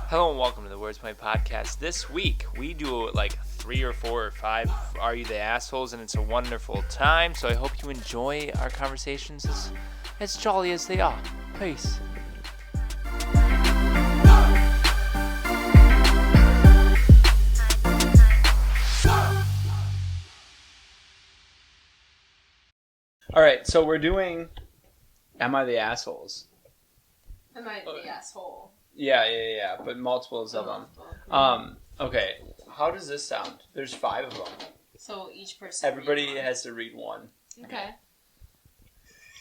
Hello and welcome to the Words Point Podcast. This week we do like 3 or 4 or 5 Are You the Assholes, and it's a wonderful time. So I hope you enjoy our conversations as jolly as they are. Peace. All right, so we're doing Am I the Assholes? Am I the asshole? Yeah, but multiples of them. Okay, how does this sound? There's 5 of them. So each person. Everybody has to read one. Okay.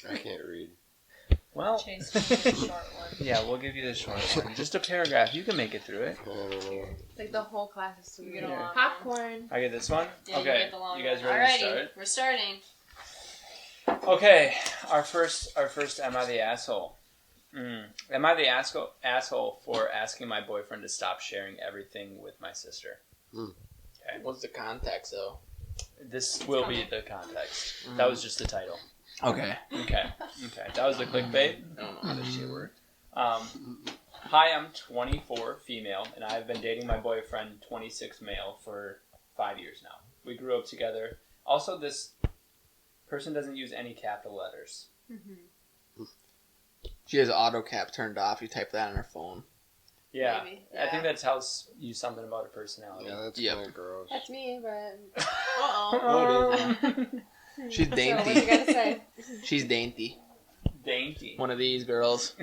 I can't read. Well, Chase, just a short one. yeah, we'll give you the short one. Just a paragraph. You can make it through it. I don't know. Like the whole class is to get Yeah. along. Popcorn. I get this one? Yeah, Okay. get the long You guys one. ready to Alrighty, start? we're starting. Okay. Our first Am I the Asshole? Am I the asshole for asking my boyfriend to stop sharing everything with my sister? Okay. What's the context, though? This will be the context. That was just the title. Okay. Okay. That was the clickbait. I don't know how this shit works. Hi, I'm 24, female, and I've been dating my boyfriend, 26, male, for 5 years now. We grew up together. Also, this person doesn't use any capital letters. Mm-hmm. She has auto cap turned off. You type that on her phone. Yeah. Maybe. I think that tells you something about her personality. Yeah, that's Yep. kind of gross. That's me, but. Oh, She's So, what dainty. you gotta say? She's dainty. Dainty. One of these girls.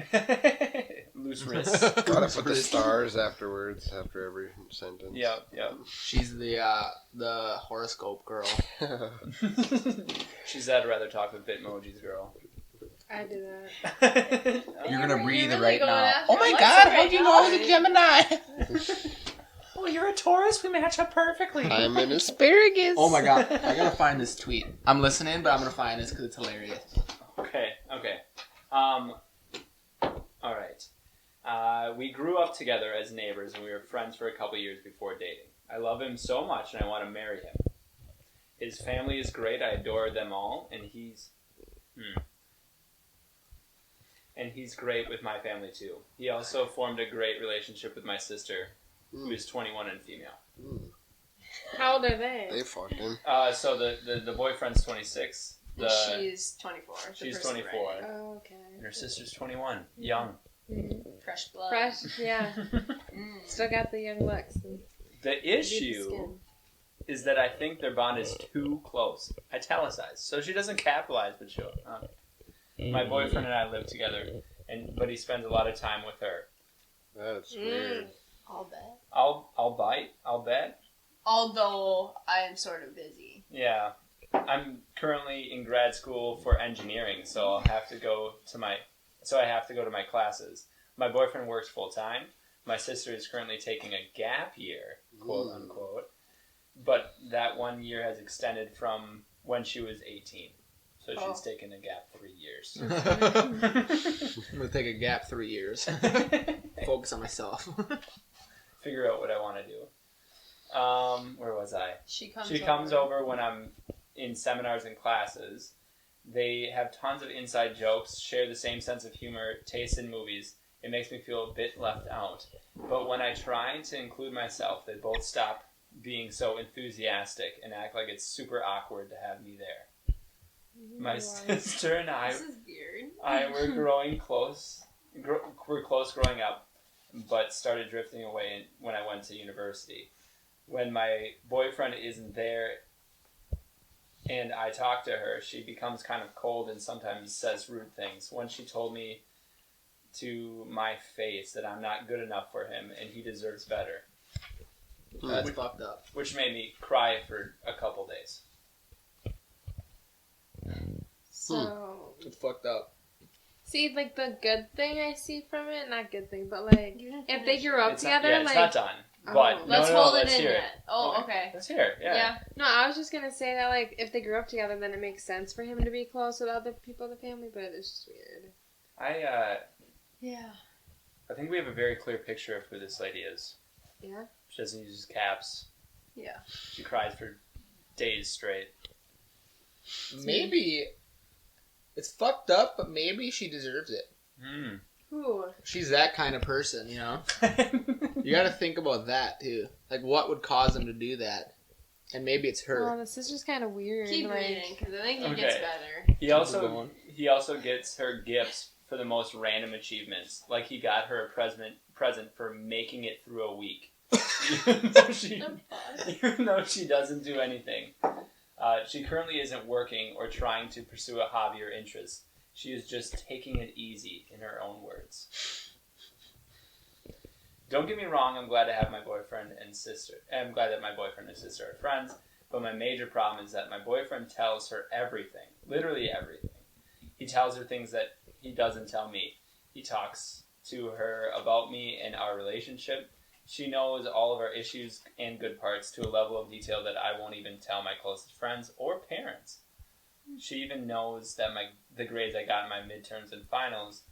Loose wrists. Gotta put the stars afterwards, after every sentence. Yep. She's the horoscope girl. She's that rather talk with Bitmojis girl. I do that. You're gonna breathe really right going now. after Oh my what's god, right how'd you now? know I was a Gemini? Oh, you're a Taurus? We match up perfectly. I'm an asparagus. Oh my god, I gotta find this tweet. I'm listening, but I'm gonna find this because it's hilarious. Okay. Alright. We grew up together as neighbors, and we were friends for a couple years before dating. I love him so much, and I want to marry him. His family is great. I adore them all, and he's great with my family, too. He also formed a great relationship with my sister, who is 21 and female. How old are they? They fucked him. So the boyfriend's 26. And she's 24. She's 24. Oh, okay. And her sister's 21. Young. Mm-hmm. Fresh blood. Fresh, yeah. Still got the young looks. And The issue is that I think their bond is too close. Italicized. So she doesn't capitalize, but she'll. My boyfriend and I live together, but he spends a lot of time with her. That's weird. I'll bet. I'll bet. Although I am sort of busy. Yeah. I'm currently in grad school for engineering, so I have to go to my classes. My boyfriend works full time. My sister is currently taking a gap year, quote unquote. But that 1 year has extended from when she was 18. So she's taken a gap 3 years. I'm gonna take a gap 3 years. Focus on myself. Figure out what I want to do. Where was I? She comes over when I'm in seminars and classes. They have tons of inside jokes, share the same sense of humor, taste in movies. It makes me feel a bit left out. But when I try to include myself, they both stop being so enthusiastic and act like it's super awkward to have me there. My sister and I, This is weird. were growing close. We're close growing up, but started drifting away when I went to university. When my boyfriend isn't there and I talk to her, she becomes kind of cold and sometimes says rude things. Once she told me to my face that I'm not good enough for him and he deserves better. That's fucked up. Which made me cry for a couple days. so, It's fucked up. see, like, the good thing I see from it, not good thing, but, like, if they grew up It's together, not, it's like... not done. But Let's no, hold it let's in hear yet. Oh, okay. Let's hear it, yeah. No, I was just gonna say that, like, if they grew up together, then it makes sense for him to be close with other people in the family, but it's just weird. Yeah. I think we have a very clear picture of who this lady is. Yeah? She doesn't use caps. Yeah. She cries for days straight. Maybe it's fucked up, but maybe she deserves it. Ooh. She's that kind of person, you know? You gotta think about that, too. Like, what would cause him to do that? And maybe it's her. Oh, the sister's kind of weird. Keep like, reading, because I think it Okay. gets better. He also gets her gifts for the most random achievements. Like he got her a present for making it through a week. even though she doesn't do anything. She currently isn't working or trying to pursue a hobby or interest. She is just taking it easy, in her own words. Don't get me wrong, I'm glad to have my boyfriend and sister. I'm glad that my boyfriend and sister are friends, but my major problem is that my boyfriend tells her everything. Literally everything. He tells her things that he doesn't tell me. He talks to her about me and our relationship. She knows all of our issues and good parts to a level of detail that I won't even tell my closest friends or parents. She even knows that the grades I got in my midterms and finals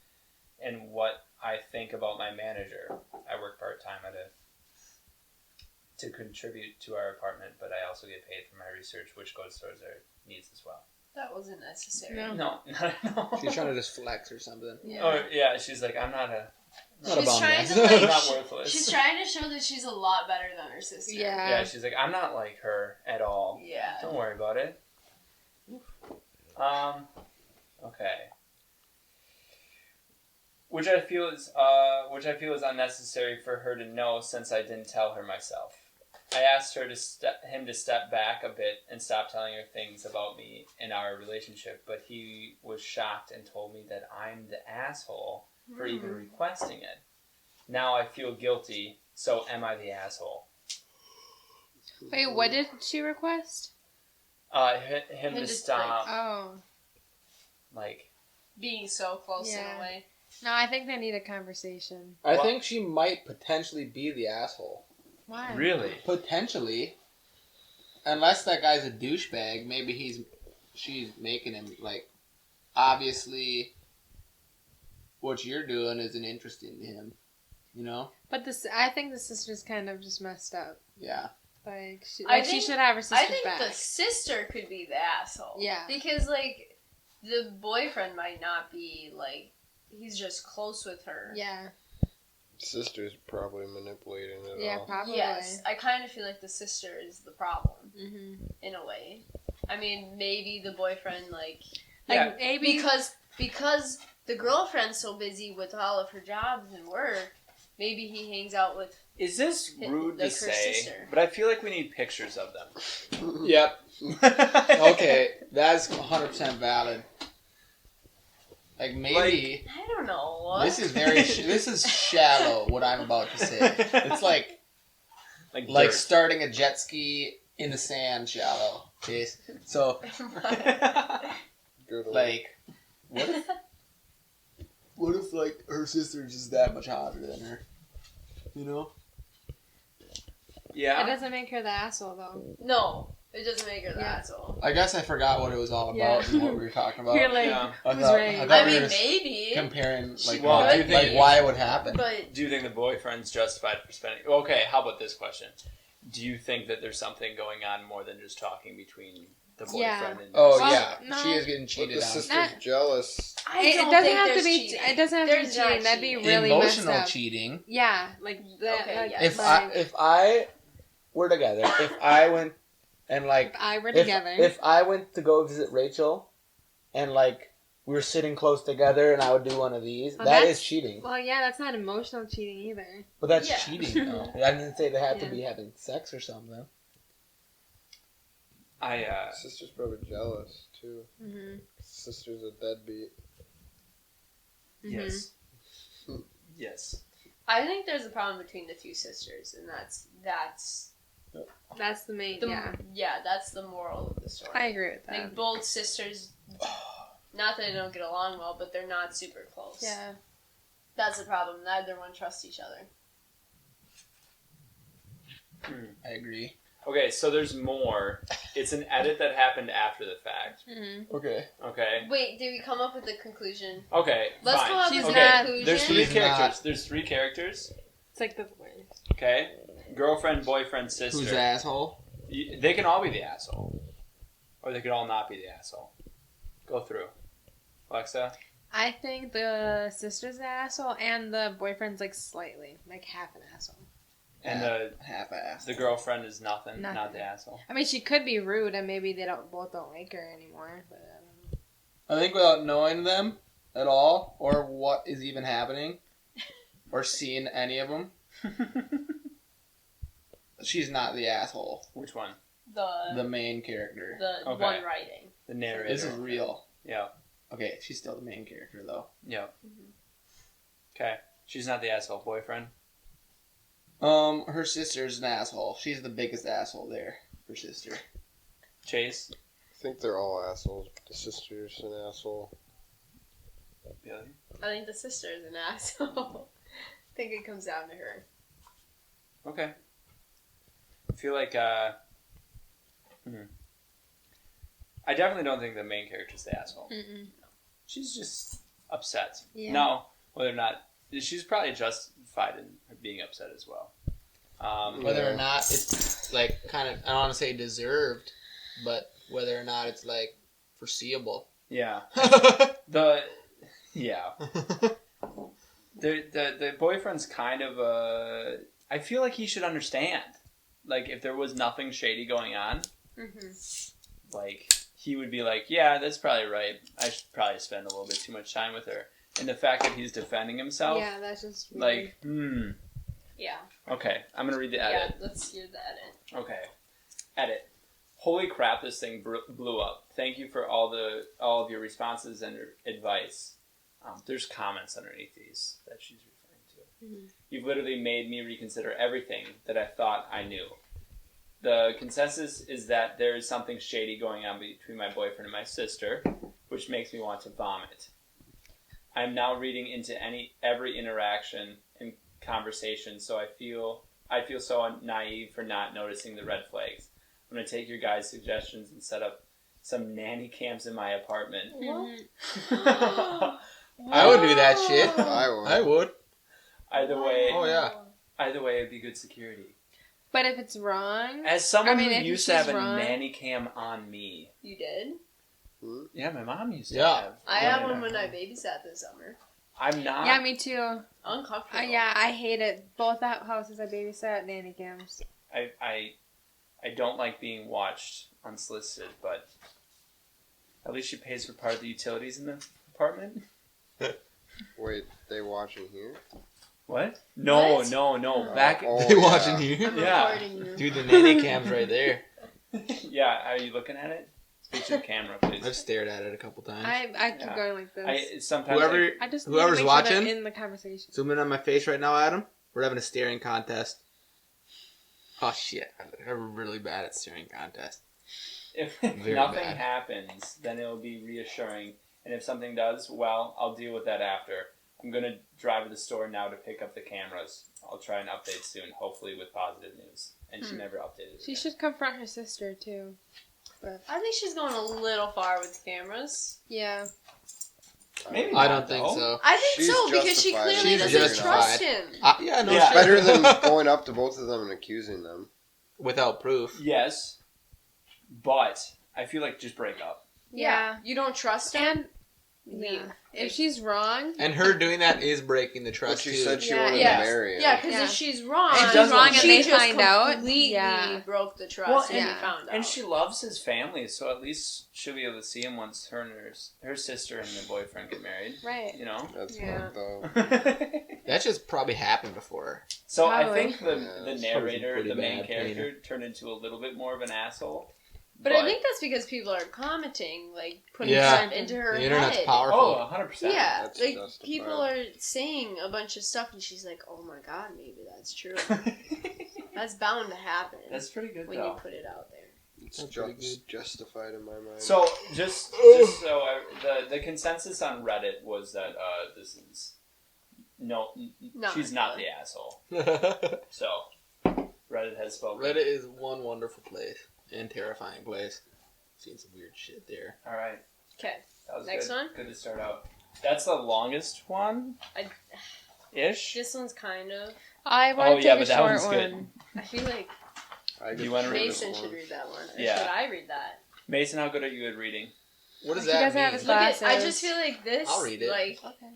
and what I think about my manager. I work part-time to contribute to our apartment, but I also get paid for my research, which goes towards our needs as well. That wasn't necessary. No. No, not at all. She's trying to just flex or something. Yeah. Oh, yeah, she's like, I'm not a... Not a She's bomb trying ass. to, like, I'm not worthless. She's trying to show that she's a lot better than her sister. Yeah. Yeah, she's like, I'm not like her at all. Yeah. Don't worry about it. Okay. Which I feel is unnecessary for her to know since I didn't tell her myself. I asked him to step back a bit and stop telling her things about me and our relationship, but he was shocked and told me that I'm the asshole for even requesting it. Now I feel guilty, so am I the asshole? Wait, what did she request? Him to stop, Oh. like... Being so close in Yeah. a way. No, I think they need a conversation. I think she might potentially be the asshole. Why? Really? Potentially. Unless that guy's a douchebag, maybe she's making him, like, obviously what you're doing isn't interesting to him, you know? But I think the sister's kind of just messed up. Yeah. Like, I she think- should have her sister's I think back. the sister could be the asshole. Yeah. Because, like, the boyfriend might not be, like, he's just close with her. Yeah. Sister's probably manipulating it Yeah, all. probably. Yes. I kind of feel like the sister is the problem, Mm-hmm. in a way. I mean, maybe the boyfriend, like... Yeah. Like, maybe... Because the girlfriend's so busy with all of her jobs and work, maybe he hangs out with... Is this rude Like to her say? sister. But I feel like we need pictures of them. Yep. Okay, that's 100% valid. Like, maybe... I don't know. This is this is shallow, what I'm about to say. It's like dirt. starting a jet ski in the sand shallow. Okay? So, Good old- like, what if, like, her sister's just that much hotter than her? You know? It Yeah. doesn't make her the asshole, though. No, it doesn't make her the Yeah. asshole. I guess I forgot what it was all about Yeah. and what we were talking about. You're like, Yeah. I who's thought, right? I I thought we mean, were just maybe. comparing, like, Well, why, do you think- like, why it would happen. But Do you think the boyfriend's justified for spending... Okay, how about this question? Do you think that there's something going on more than just talking between the boyfriend Yeah. and... Oh, Well, yeah. no. She is getting But cheated the on. sister's Not- jealous. I It don't doesn't think have to there's be. cheating. It doesn't have to be There's not cheating. That'd be cheating. really Emotional messed up. cheating. Yeah, like that. Okay, like, yeah. If I were together, if I went and, like, if I were if, together. if I went to go visit Rachel and, like, we were sitting close together and I would do one of these, Well, that that's- is cheating. Well, yeah, that's not emotional cheating either. But that's Yeah. cheating, though. I didn't say they had to Yeah. be having sex or something. Sister's probably jealous, too. Mm-hmm. Sister's a deadbeat. Yes. Yes. I think there's a problem between the two sisters, and that's That's the main. the Yeah, that's the moral of the story. I agree with that. Like both sisters, not that they don't get along well, but they're not super close. Yeah. That's the problem. Neither one trusts each other. I agree. Okay, so there's more. It's an edit that happened after the fact. Mm-hmm. Okay. Okay? Wait, did we come up with the conclusion? Okay, Let's fine. come up She's with okay. the not- conclusion. There's three She's characters. not- There's three characters. It's like the worst. Okay? Girlfriend, boyfriend, sister. Who's the asshole? They can all be the asshole. Or they could all not be the asshole. Go through. Alexa? I think the sister's an asshole and the boyfriend's like slightly, like half an asshole. And the half-assed. the girlfriend is nothing, not Nothing. the asshole. I mean, she could be rude and maybe they both don't like her anymore. But I don't know. I think without knowing them at all, or what is even happening, or seeing any of them, she's not the asshole. Which one? The main character. The Okay. one writing. The narrator. This is real. Yeah. Okay, she's still the main character though. Yeah. Okay. She's not the asshole. Boyfriend? Her sister's an asshole. She's the biggest asshole there. Her sister. Chase? I think they're all assholes. The sister's an asshole. Billy? I think the sister is an asshole. I think it comes down to her. Okay. I feel like, I definitely don't think the main character's the asshole. Mm-mm. She's just upset. Yeah. No, whether or not... She's probably justified in her being upset as well. Whether or not it's like kind of, I don't want to say deserved, but whether or not it's like foreseeable. Yeah. Yeah. The boyfriend's kind of I feel like he should understand. Like, if there was nothing shady going on, like, he would be like, yeah, that's probably right. I should probably spend a little bit too much time with her. And the fact that he's defending himself, Yeah, that's just weird. like, Yeah. Okay, I'm going to read the Yeah, edit. let's hear the edit. Okay. Edit. Holy crap, this thing blew up. Thank you for all of your responses and advice. There's comments underneath these that she's referring to. You've literally made me reconsider everything that I thought I knew. The consensus is that there is something shady going on between my boyfriend and my sister, which makes me want to vomit. I am now reading into every interaction and conversation, so I feel so naive for not noticing the red flags. I'm going to take your guys' suggestions and set up some nanny cams in my apartment. I would do that shit. I would. would. Either way, Oh yeah. it'd be good security. But if it's wrong, As someone who if used to have she's a wrong- nanny cam on me. You did? Yeah, my mom used to Yeah. have. I had one when I babysat this summer. I'm not. yeah, me too. Uncomfortable. Yeah, I hate it. Both houses I babysat, nanny cams. I don't like being watched unsolicited, but at least she pays for part of the utilities in the apartment. Wait, they watching here? What? No, What? no. Back. Oh, They yeah. watching you? I'm Yeah. recording you. Dude, the nanny cam's right there. Yeah, are you looking at it? Speak to the camera, please. I've stared at it a couple times. I keep Yeah. going like this. Sometimes Whoever, I just whoever's need to make sure they're watching, in the conversation. zoom in on my face right now, Adam. We're having a staring contest. Oh shit, I'm really bad at staring contest. if Very nothing bad. happens, then it'll be reassuring. And if something does, well, I'll deal with that after. I'm going to drive to the store now to pick up the cameras. I'll try and update soon, hopefully with positive news. And she never updated She again. should confront her sister too. I think she's going a little far with the cameras. Yeah. Maybe I not, don't think though. so. I think She's so, because she justified. clearly She's doesn't justified. trust him. Yeah, no Yeah. shit. Better than going up to both of them and accusing them. Without proof. Yes, but I feel like just break up. Yeah. You don't trust him? And Leave. yeah. If she's wrong, And her doing that is breaking the But trust she too. said she Yeah, wanted yeah. to marry him. Yeah, because Yeah. if she's wrong, if she's does wrong want and to they she just find out, completely yeah. broke the trust, Well, and and- he found out. And she loves his family, so at least she'll be able to see him once her sister and their boyfriend get married. right. You know? That's Yeah. fucked up. That just probably happened before. So I Probably. think the Yeah, narrator, pretty the main bad character, turned into a little bit more of an asshole. But I think that's because people are commenting, like putting Yeah. stuff into her The internet's head. powerful. Oh, 100%. Yeah, That's like justified. people are saying a bunch of stuff, and she's like, "Oh my god, maybe that's true." That's bound to happen That's pretty good, when though. you put it out there. It's That's pretty good. justified in my mind. So, just so the consensus on Reddit was that this is she's not the asshole. So, Reddit has spoken. Reddit is one wonderful place and terrifying place. Seen some weird shit there. All right. Okay, That was Next good. one? Good to start out. That's the longest one. Ish. this one's kind of. I want to take a but that short one's good. one. I feel like I You wanna read Mason this should one. read that one, or Yeah. should I read that? Mason, how good are you at reading? What does He that doesn't mean? have his Look at, I glasses. just feel like this. I'll read it. Like, Okay.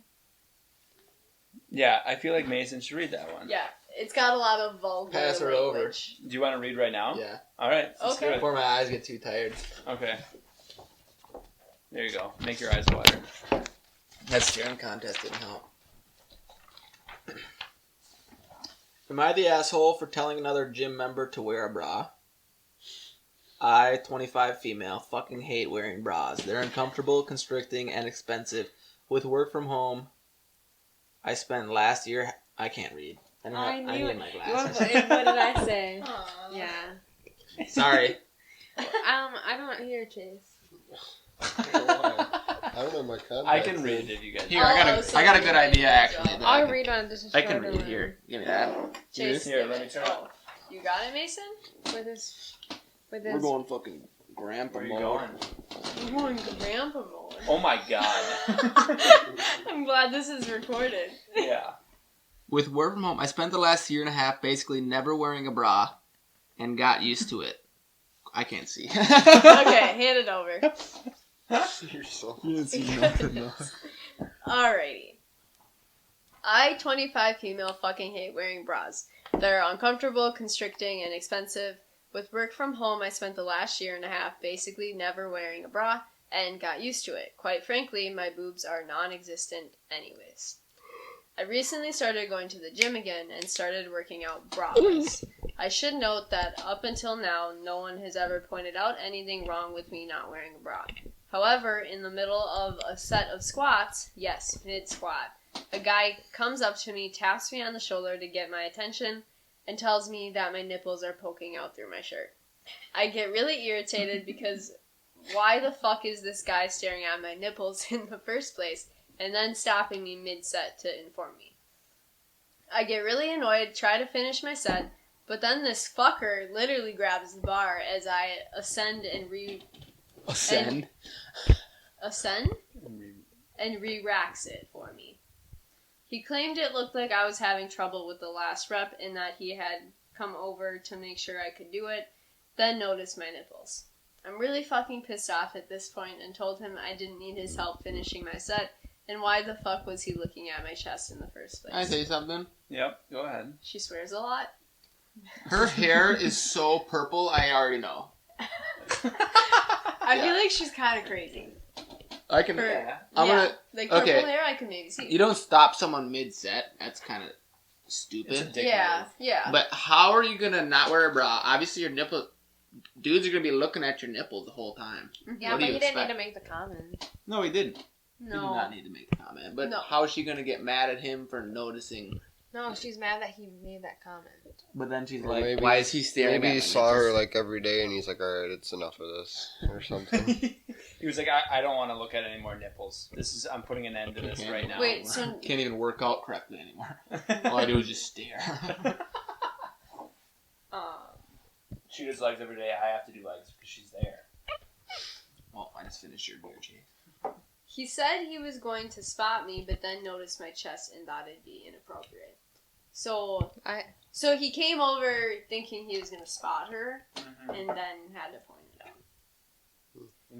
Yeah, I feel like Mason should read that one. yeah, it's got a lot of vulgar Pass her over. language. Do you want to read right now? Yeah. All right. Let's Okay. do it. Before my eyes get too tired. Okay. There you go. Make your eyes water. That staring contest didn't help. Am I the asshole for telling another gym member to wear a bra? I, 25 female, fucking hate wearing bras. They're uncomfortable, constricting, and expensive. With work from home, I spent last year... I can't read. I knew need it. my What, glasses. what did I say? Aw. Yeah. Sorry. I don't hear Chase. I don't know my contact. I can read if you guys. Here, I got a good idea, actually. that I'll can- read on just a I shorter can read one. here. Give me that. Chase, Here, give let me it. try it. Oh, you got it, Mason? With his. We're going fucking grandpa Where are you mode. going? I'm going grandpa mode. Oh my god. I'm glad this is recorded. Yeah. With work from home, I spent the last year and a half basically never wearing a bra and got used to it. I can't see. Okay, hand it over. You're so... Alrighty. I, 25 female, fucking hate wearing bras. They're uncomfortable, constricting, and expensive. With work from home, I spent the last year and a half basically never wearing a bra and got used to it. Quite frankly, my boobs are non-existent anyways. I recently started going to the gym again and started working out braless. I should note that up until now, no one has ever pointed out anything wrong with me not wearing a bra. However, in the middle of a set of squats, yes, mid-squat, a guy comes up to me, taps me on the shoulder to get my attention, and tells me that my nipples are poking out through my shirt. I get really irritated because why the fuck is this guy staring at my nipples in the first place and then stopping me mid-set to inform me? I get really annoyed, try to finish my set, but then this fucker literally grabs the bar as I ascend and Ascend? and re-racks it for me. He claimed it looked like I was having trouble with the last rep and that he had come over to make sure I could do it, then noticed my nipples. I'm really fucking pissed off at this point and told him I didn't need his help finishing my set, and why the fuck was he looking at my chest in the first place? Can I say something? Yep. Go ahead. She swears a lot. Her hair is so purple, I already know. I Yeah. feel like she's kind of crazy. I can... Yeah. I'm gonna... Like purple okay. hair, I can maybe see. You don't stop someone mid-set. That's kind of It's a stupid. dick Yeah, move. yeah. But how are you gonna not wear a bra? Obviously, your nipple... Dudes are gonna be looking at your nipples the whole time. Yeah, What do but you he didn't need expect? to make the comment. No, he didn't. He did No. not need to make the comment. But No. how is she gonna get mad at him for noticing? No, she's mad that he made that comment. But then she's Or like, maybe- why is he staring at Maybe he my saw her nipples? like every day and he's like, alright, it's enough of this. Or something. He was like, I don't want to look at any more nipples. I'm putting an end to this right now. Wait, so Can't even work out correctly anymore. All I do is just stare. She does legs every day. I have to do legs because she's there. Well, I just finished your beer, Chase. he said he was going to spot me, but then noticed my chest and thought it'd be inappropriate. So he came over thinking he was gonna spot her, and then had to point it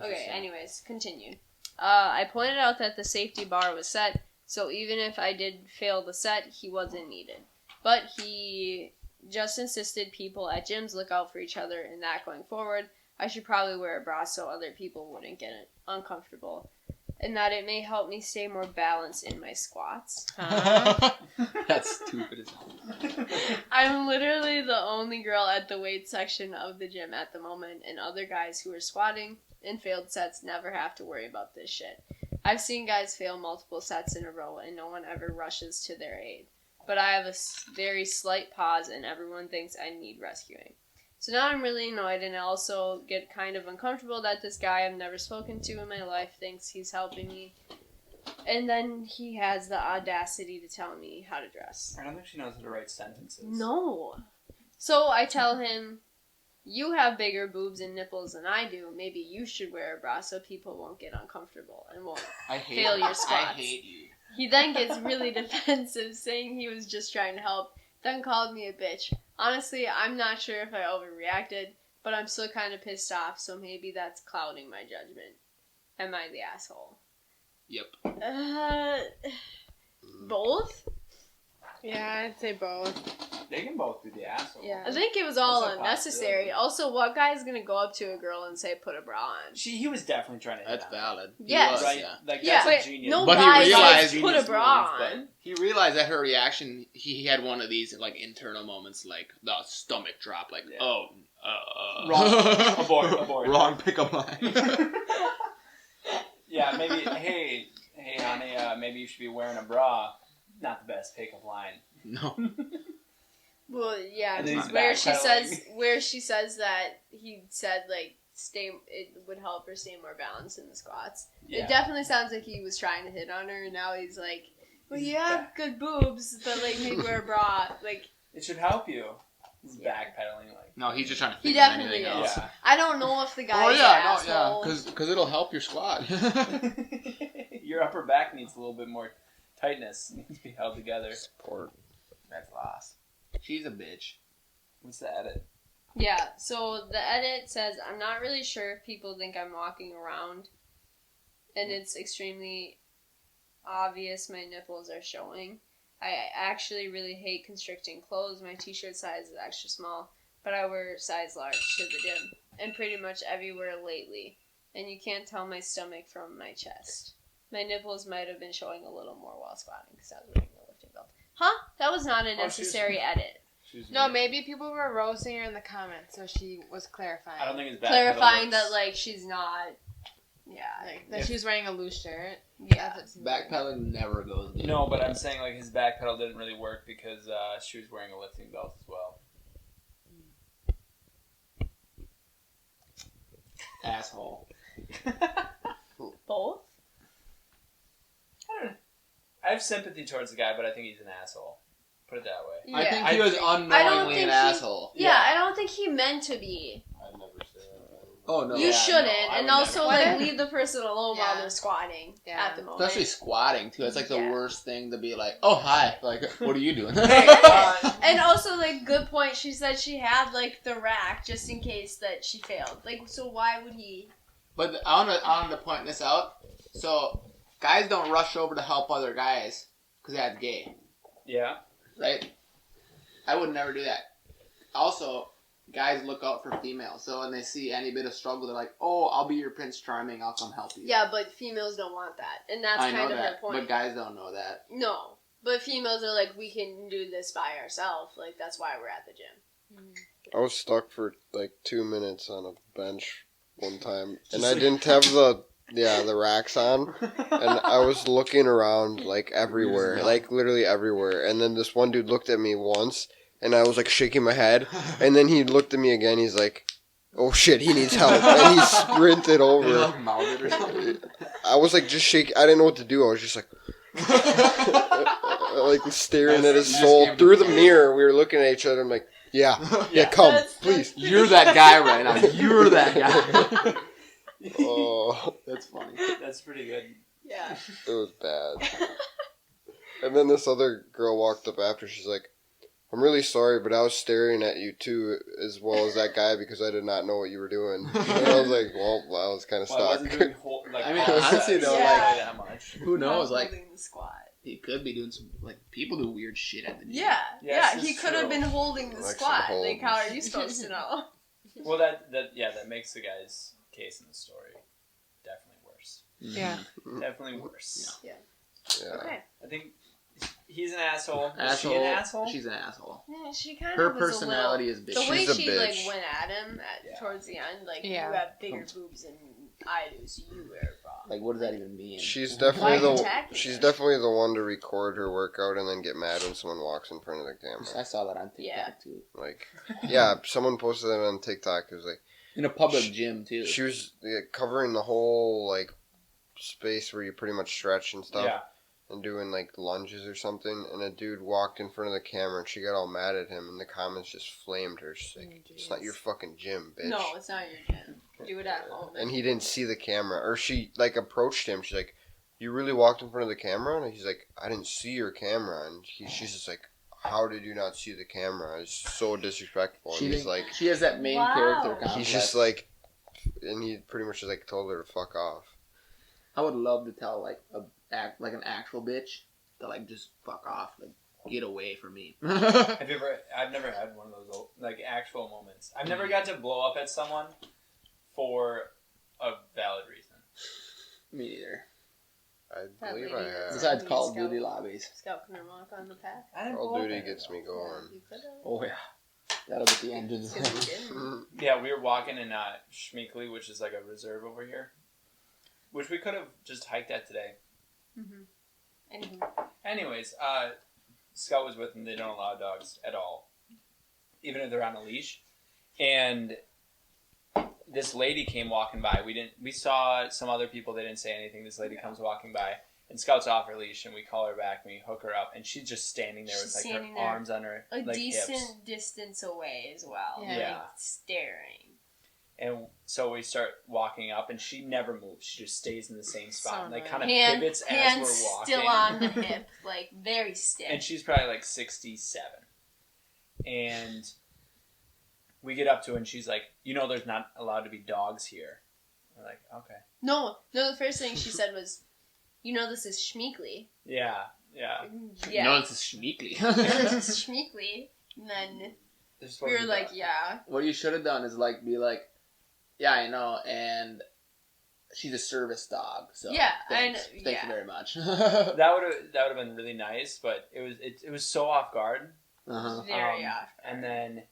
out. Okay, anyways, continue. I pointed out that the safety bar was set, so even if I did fail the set, he wasn't needed. But he just insisted people at gyms look out for each other, and that going forward, I should probably wear a bra so other people wouldn't get uncomfortable, and that it may help me stay more balanced in my squats. That's stupid as hell. I'm literally the only girl at the weight section of the gym at the moment, and other guys who are squatting and failed sets never have to worry about this shit. I've seen guys fail multiple sets in a row, and no one ever rushes to their aid. But I have a very slight pause, and everyone thinks I need rescuing. So now I'm really annoyed, and I also get kind of uncomfortable that this guy I've never spoken to in my life thinks he's helping me. And then he has the audacity to tell me how to dress. I don't think she knows how to write sentences. No. So I tell him, you have bigger boobs and nipples than I do. Maybe you should wear a bra so people won't get uncomfortable and won't fail your squats. I hate you. He then gets really defensive, saying he was just trying to help, then called me a bitch. Honestly, I'm not sure if I overreacted, but I'm still kind of pissed off, so maybe that's clouding my judgment. Am I the asshole? Yep. Both? Yeah, I'd say both. They can both be the asshole. Yeah. I think it was all That's a unnecessary. possibility. Also, what guy's gonna go up to a girl and say, put a bra on? He was definitely trying to hit That's on her. valid. He Yes. was, Right? yeah. Like, Yeah, that's but a genius. no But he guy realized- says, put a bra but- on. He realized that her reaction, he had one of these, like, internal moments, like, the stomach drop, like, Yeah. Wrong. Abort. Wrong pickup line. Yeah, maybe, hey, honey, maybe you should be wearing a bra. Not the best pickup line. No. Well, yeah, And then he's where she says that he said like it would help her stay more balanced in the squats. Yeah. It definitely sounds like he was trying to hit on her, and now he's like, "Well, He's you have good boobs, but like maybe wear a bra." Like It should help you. He's Yeah. backpedaling like. No, he's just trying to He think of definitely anything is. else. I don't know if the guy Oh is yeah, an no, asshole. yeah, because it'll help your squat. Your upper back needs a little bit more tightness. It needs to be held together. Support. That's lost. She's a bitch. What's the edit? Yeah, so the edit says, I'm not really sure if people think I'm walking around, and it's extremely obvious my nipples are showing. I actually really hate constricting clothes. My t-shirt size is extra small, but I wear size large to the gym, and pretty much everywhere lately. And you can't tell my stomach from my chest. My nipples might have been showing a little more while squatting, because I was wearing a lifting belt. Huh? That was not a necessary edit. No, maybe people were roasting her in the comments, so she was clarifying. I don't think it's bad. Clarifying that, like, she's not... Yeah. Like, that she was wearing a loose shirt. Yeah. That's what she Backpedaling never goes good. No, but I'm saying like his back pedal didn't really work because she was wearing a lifting belt as well. Asshole. Both? I have sympathy towards the guy, but I think he's an asshole. Put it that way. I think I he was think- unknowingly think an he- asshole. Yeah, I don't think he meant to be. I never said that. Oh no. You Yeah, shouldn't, no, I and would also never. like leave the person alone while Yeah. they're squatting Yeah. at the moment. Especially squatting too. It's like the Yeah. worst thing to be like, oh hi, like what are you doing? And also, like, good point. She said she had like the rack just in case that she failed. Like, so why would he? But I want to point this out. So guys don't rush over to help other guys because that's gay, Yeah. right? I would never do that. Also, guys look out for females. So when they see any bit of struggle, they're like, "Oh, I'll be your Prince Charming. I'll come help you." Yeah, but females don't want that, and that's I know kind of that, her point. but guys don't know that. No, but females are like, we can do this by ourselves. Like, that's why we're at the gym. I was stuck for like 2 minutes on a bench one time, and Just I like- didn't have the racks on, and I was looking around like everywhere, like literally everywhere, and then this one dude looked at me once, and I was like shaking my head, and then he looked at me again, he's like, oh shit, he needs help, and he sprinted You over. like mouthed or something. I was like just shaking, I didn't know what to do, I was just like, like staring at his You just soul gave through the- the mirror. We were looking at each other. I'm like, yeah, come, That's please. You're that guy right now. You're that guy. Oh, That's funny. That's pretty good. Yeah. it was bad. And then this other girl walked up after. She's like, I'm really sorry, but I was staring at you too, as well as that guy, because I did not know what you were doing. And I was like, well, I was kind of Well, I stuck. wasn't doing whole, like, I mean, all honestly, sets though, really like- that much. Who knows? Not Like, holding the squat. he could be doing some, like, people do weird shit at the gym. Yeah, Yes, yeah. He it's could have true. been holding the Like some squat. hold. Like, how are you supposed to know? Well, that makes the guy's case in the story definitely worse. Yeah. Definitely worse. Yeah. Okay. I think he's an asshole. Is Asshole. she an asshole? She's an asshole. Yeah, she kind Her of was personality a is little... bitchy. The way She's a she like bitch. went at him Yeah. towards the end, like Yeah. you have bigger boobs than I do, so you wear a bra. Like, what does that even mean? She's Why definitely are you the attacking she's her? definitely the one to record her workout and then get mad when someone walks in front of the I camera. saw that on TikTok, Yeah. too. Like, yeah, someone posted that on TikTok. It was like In a public gym, too. she was covering the whole like space where you pretty much stretch and stuff. Yeah. And doing like lunges or something, and a dude walked in front of the camera and she got all mad at him, and the comments just flamed her. She's like, it's not your fucking gym, bitch. No, it's not your gym. Do it at home. And he didn't see the camera, or she like approached him. She's like, you really walked in front of the camera? And he's like, I didn't see your camera. And she's just like, how did you not see the camera? It's so disrespectful. And he's like, she has that main character complex. he's just like, and he pretty much just like told her to fuck off. I would love to tell like an actual bitch to like just fuck off, like get away from me. Have you ever? I've never had one of those like actual moments. I've never got to blow up at someone for a valid reason. Me neither. I believe I have. Besides Call of Duty lobbies. Scout can walk on the path. Call of Duty gets me going. You could've. Oh yeah, that'll get the engines. Yeah, we were walking in Schmeekley, which is like a reserve over here, which we could have just hiked at today. Anyways, Scout was with them. They don't allow dogs at all, even if they're on a leash. And this lady came walking by. We saw some other people. They didn't say anything. This lady comes walking by, and Scout's off her leash, and we call her back, and we hook her up, and she's just standing there with like her arms on her a like decent hips. distance away as well. Yeah. Like, staring. And so we start walking up, and she never moves. She just stays in the same spot, So and like nice. kind of Hand, pivots as hands we're walking. still on the hip, like very stiff. And she's probably like 67. And we get up to her, and she's like, there's not allowed to be dogs here. We're like, okay. No, the first thing she said was, this is Schmeekley. Yeah. Yeah. No, it's a Schmeekley. This is Schmeekley. And then we were like, yeah. What you should have done is like be like, yeah, I know, and she's a service dog, so Yeah, thanks. and Thank you very much. That would have been really nice, but it was so off guard. Very off. And then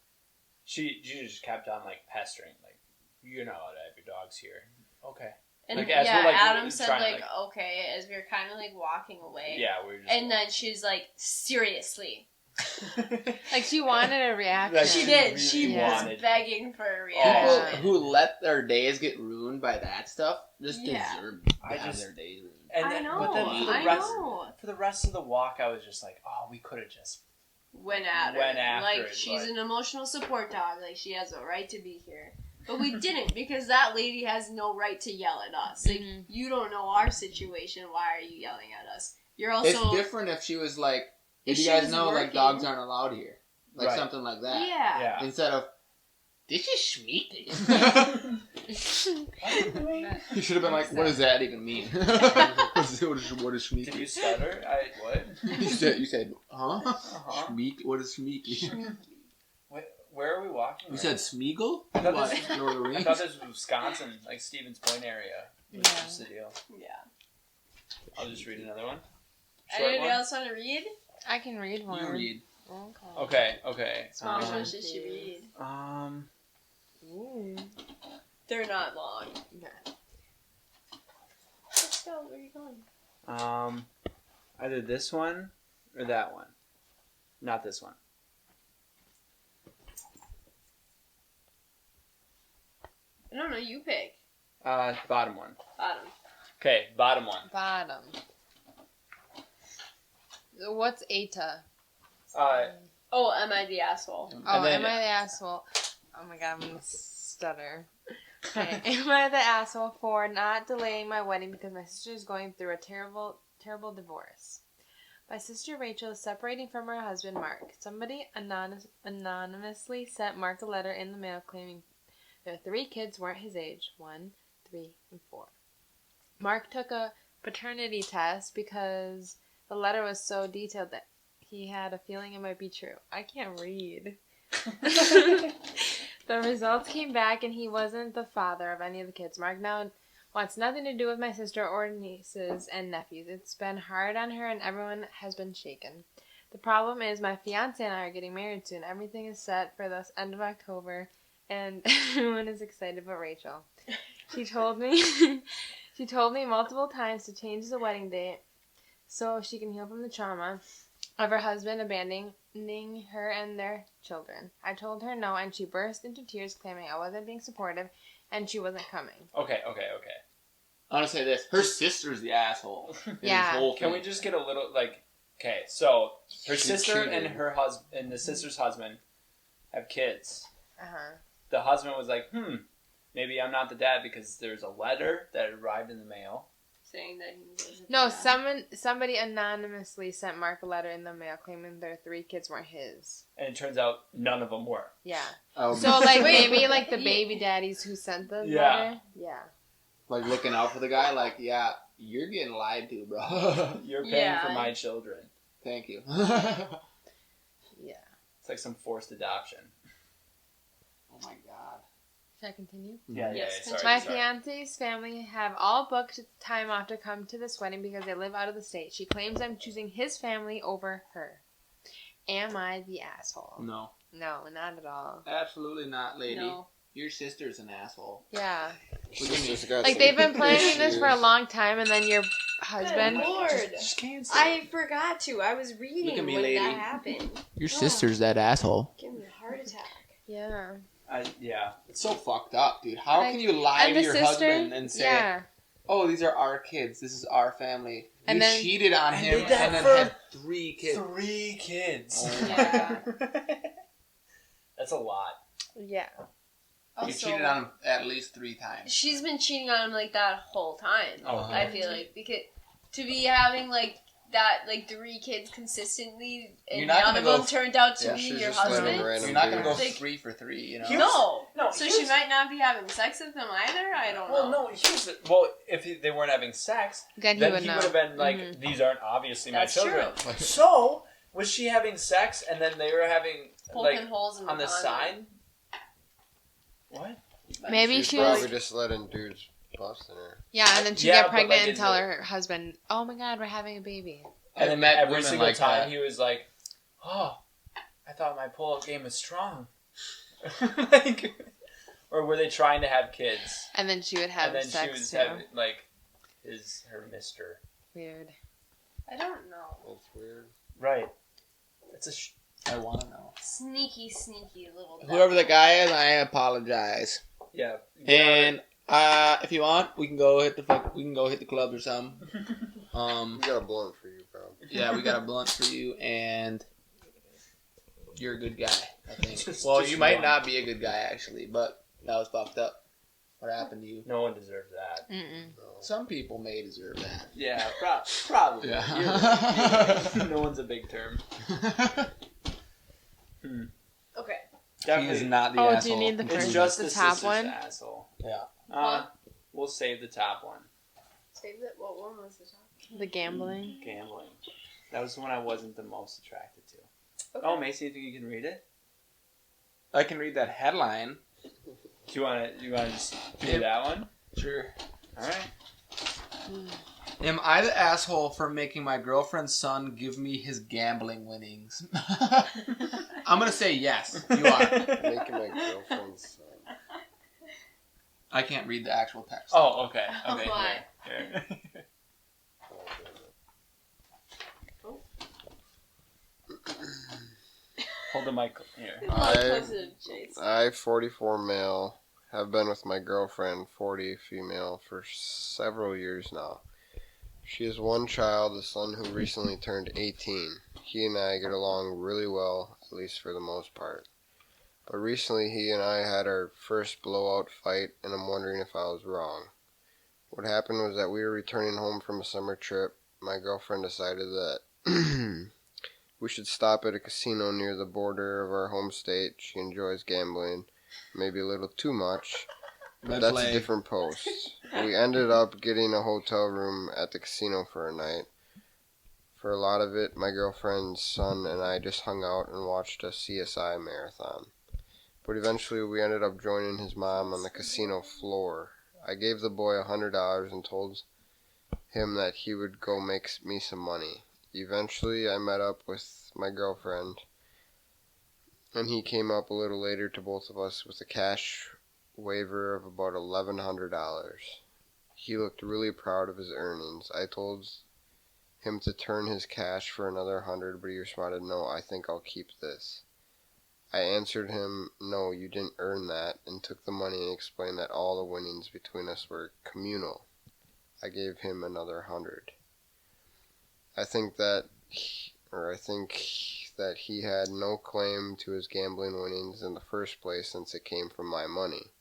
she just kept on like pestering, like, you're not allowed to have your dogs here. Okay. And like, as we're, like, Adam said trying to, like, okay, as we were kind of like walking away. Yeah, we were just. And then she's like, seriously. Like she wanted a reaction. Like, She did. really She wanted- was begging for a People reaction. who let their days get ruined by that stuff just Yeah. deserve I to have just- their days ruined. And I then, know. But then for the rest of the walk, I was just like, oh, we could have just. Went at her. Went after like it, she's but- an emotional support dog. Like she has a right to be here. But we didn't, because that lady has no right to yell at us. Like, you don't know our situation. Why are you yelling at us? You're also. It's different if she was like, If "Did you she guys was know like working. dogs aren't allowed here?" Like Right. something like that. Yeah. Yeah. Instead of, "This is Schmeekley." You should have been like, "What does that even mean?" What is Schmeekley? Did you stutter? What? You said, huh? Uh-huh. What is Schmeekley? Where are we walking? You right? said Smeagol? I thought What? this- Lord of the I Rings? thought this was Wisconsin, like Stevens Point area. Yeah. What's the deal? Yeah. I'll just read another one. Short Anybody one? else want to read? I can read one. You read. Okay. Okay. Which one should she read? Ooh. They're not long. Okay. Let's go. Where are you going? Either this one or that one. Not this one. I don't know. You pick. Bottom one. Bottom. Okay, bottom one. Bottom. What's Eta? Oh, am I the asshole? Oh, then- am I the asshole? Oh my god, I'm gonna stutter. Okay. Am I the asshole for not delaying my wedding because my sister is going through a terrible, terrible divorce? My sister Rachel is separating from her husband Mark. Somebody anonymously sent Mark a letter in the mail claiming their 3 kids weren't his age, 1, 3, and 4. Mark took a paternity test because the letter was so detailed that he had a feeling it might be true. I can't read. The results came back and he wasn't the father of any of the kids. Mark now wants nothing to do with my sister or nieces and nephews. It's been hard on her and everyone has been shaken. The problem is my fiance and I are getting married soon. Everything is set for the end of October and everyone is excited but Rachel. She told me multiple times to change the wedding date so she can heal from the trauma of her husband abandoning her and their children. I told her no, and she burst into tears claiming I wasn't being supportive and she wasn't coming. Okay. I want to say this. Her sister's the asshole. in Yeah. this whole Can we thing. just get a little, like, okay, so her She sister cheated. and her husband, and the sister's husband have kids. Uh-huh. The husband was like, maybe I'm not the dad because there's a letter that arrived in the mail saying that he was. No, somebody anonymously sent Mark a letter in the mail claiming their 3 kids weren't his. And it turns out none of them were. Yeah. Oh, So like Wait. maybe like the baby daddies who sent the Yeah. letter. Yeah. Like looking out for the guy, like, yeah, you're getting lied to, bro. You're paying Yeah. for my children. Thank you. Yeah. It's like some forced adoption. Oh my god. Should I continue? Yeah, Yes, sorry. My sorry. fiance's family have all booked time off to come to this wedding because they live out of the state. She claims I'm choosing his family over her. Am I the asshole? No. No, not at all. Absolutely not, lady. No. Your sister's an asshole. Yeah. Like They've been planning this for a long time, and then your Good husband. Lord. Just cancel. I forgot to. I was Look reading at me, when lady. that happened. Your sister's that asshole. Give me a heart attack. Yeah. Yeah. It's so fucked up, dude. How Like, can you lie and to the your sister. husband and say, Yeah. "Oh, these are our kids. This is our family." And You then- cheated on I him did that and then for had 3 kids. 3 kids. Oh my Yeah. That's a lot. Yeah. You cheated on him at least 3 times. She's been cheating on him like that whole time. Oh, I feel like because to be having like that 3 kids consistently and You're not none gonna of go them turned out to Yeah, be she's your just letting husband. random You're not gonna go dudes. Like- 3 for 3, you know? He was- No, he so she was- might not be having sex with them either. I don't Well, know. no, well, if they weren't having sex, Then then he would he know. would have been like, Mhm. these aren't obviously That's my children. true. So, was she having sex and then they were having, Poking like, holes in on the condom. side? What? Maybe She's she probably was. just letting dudes bust in her. Yeah, and then she'd Yeah, get but, pregnant like, and tell her husband, "Oh my God, we're having a baby." And then met every women single like time that. he was like, oh, I thought my pull-up game was strong. Like, or were they trying to have kids? And then she would have And then sex she was too. having, like, her mister. Weird. I don't know. That's weird. Right. It's I want to know. Sneaky little. Whoever the guy is, I apologize. yeah. And if you want, we can go hit the clubs or something. We got a blunt for you, bro. Yeah, we got a blunt for you, and you're a good guy, I think. Just Well, you might one. not be a good guy, actually, but that was fucked up. What happened to you? No one deserves that. Mm-mm. Some people may deserve that. Yeah, probably. Yeah. You're right. You're right. No one's a big term. Okay. He is not the Oh, asshole. do you need the It's first, just the the top sister's one? asshole. Yeah. We'll save the top one. Save it. What one was the top? The gambling. Gambling. That was the one I wasn't the most attracted to. Okay. Oh, Macy, you think you can read it? I can read that headline. Do you want to just do Yep. that one? Sure. All right. Am I the asshole for making my girlfriend's son give me his gambling winnings? I'm gonna say yes. You are. Making my girlfriend's son. I can't read the actual text. Oh, okay. Okay. Why? Here. Hold the mic here. I, 44 male, have been with my girlfriend, 40 female, for several years now. She has one child, a son who recently turned 18. He and I get along really well, at least for the most part. But recently he and I had our first blowout fight, and I'm wondering if I was wrong. What happened was that we were returning home from a summer trip. My girlfriend decided that we should stop at a casino near the border of our home state. She enjoys gambling, maybe a little too much. But that's a different post. We ended up getting a hotel room at the casino for a night. For a lot of it, my girlfriend's son and I just hung out and watched a CSI marathon. But eventually we ended up joining his mom on the casino floor. I gave the boy $100 and told him that he would go make me some money. Eventually I met up with my girlfriend, and he came up a little later to both of us with a cash waiver of about $1,100. He looked really proud of his earnings. I told him to turn his cash for another 100, but he responded, "No, I think I'll keep this." I answered him, "No, you didn't earn that," and took the money and explained that all the winnings between us were communal. I gave him another 100. I think that he had no claim to his gambling winnings in the first place, since it came from my money.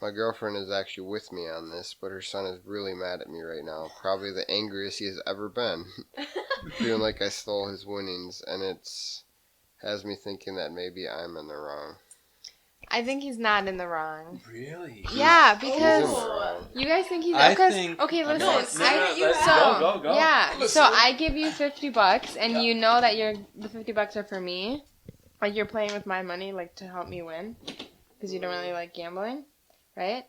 My girlfriend is actually with me on this, but her son is really mad at me right now. Probably the angriest he has ever been. Feeling like I stole his winnings, and has me thinking that maybe I'm in the wrong. I think he's not in the wrong. Really? Yeah, He's in because the wrong. you guys think he's. I because, think- okay, listen. Go. Yeah, so I give you $50, and you know that the $50 are for me. Like, you're playing with my money, like, to help me win. Because you don't really like gambling, right?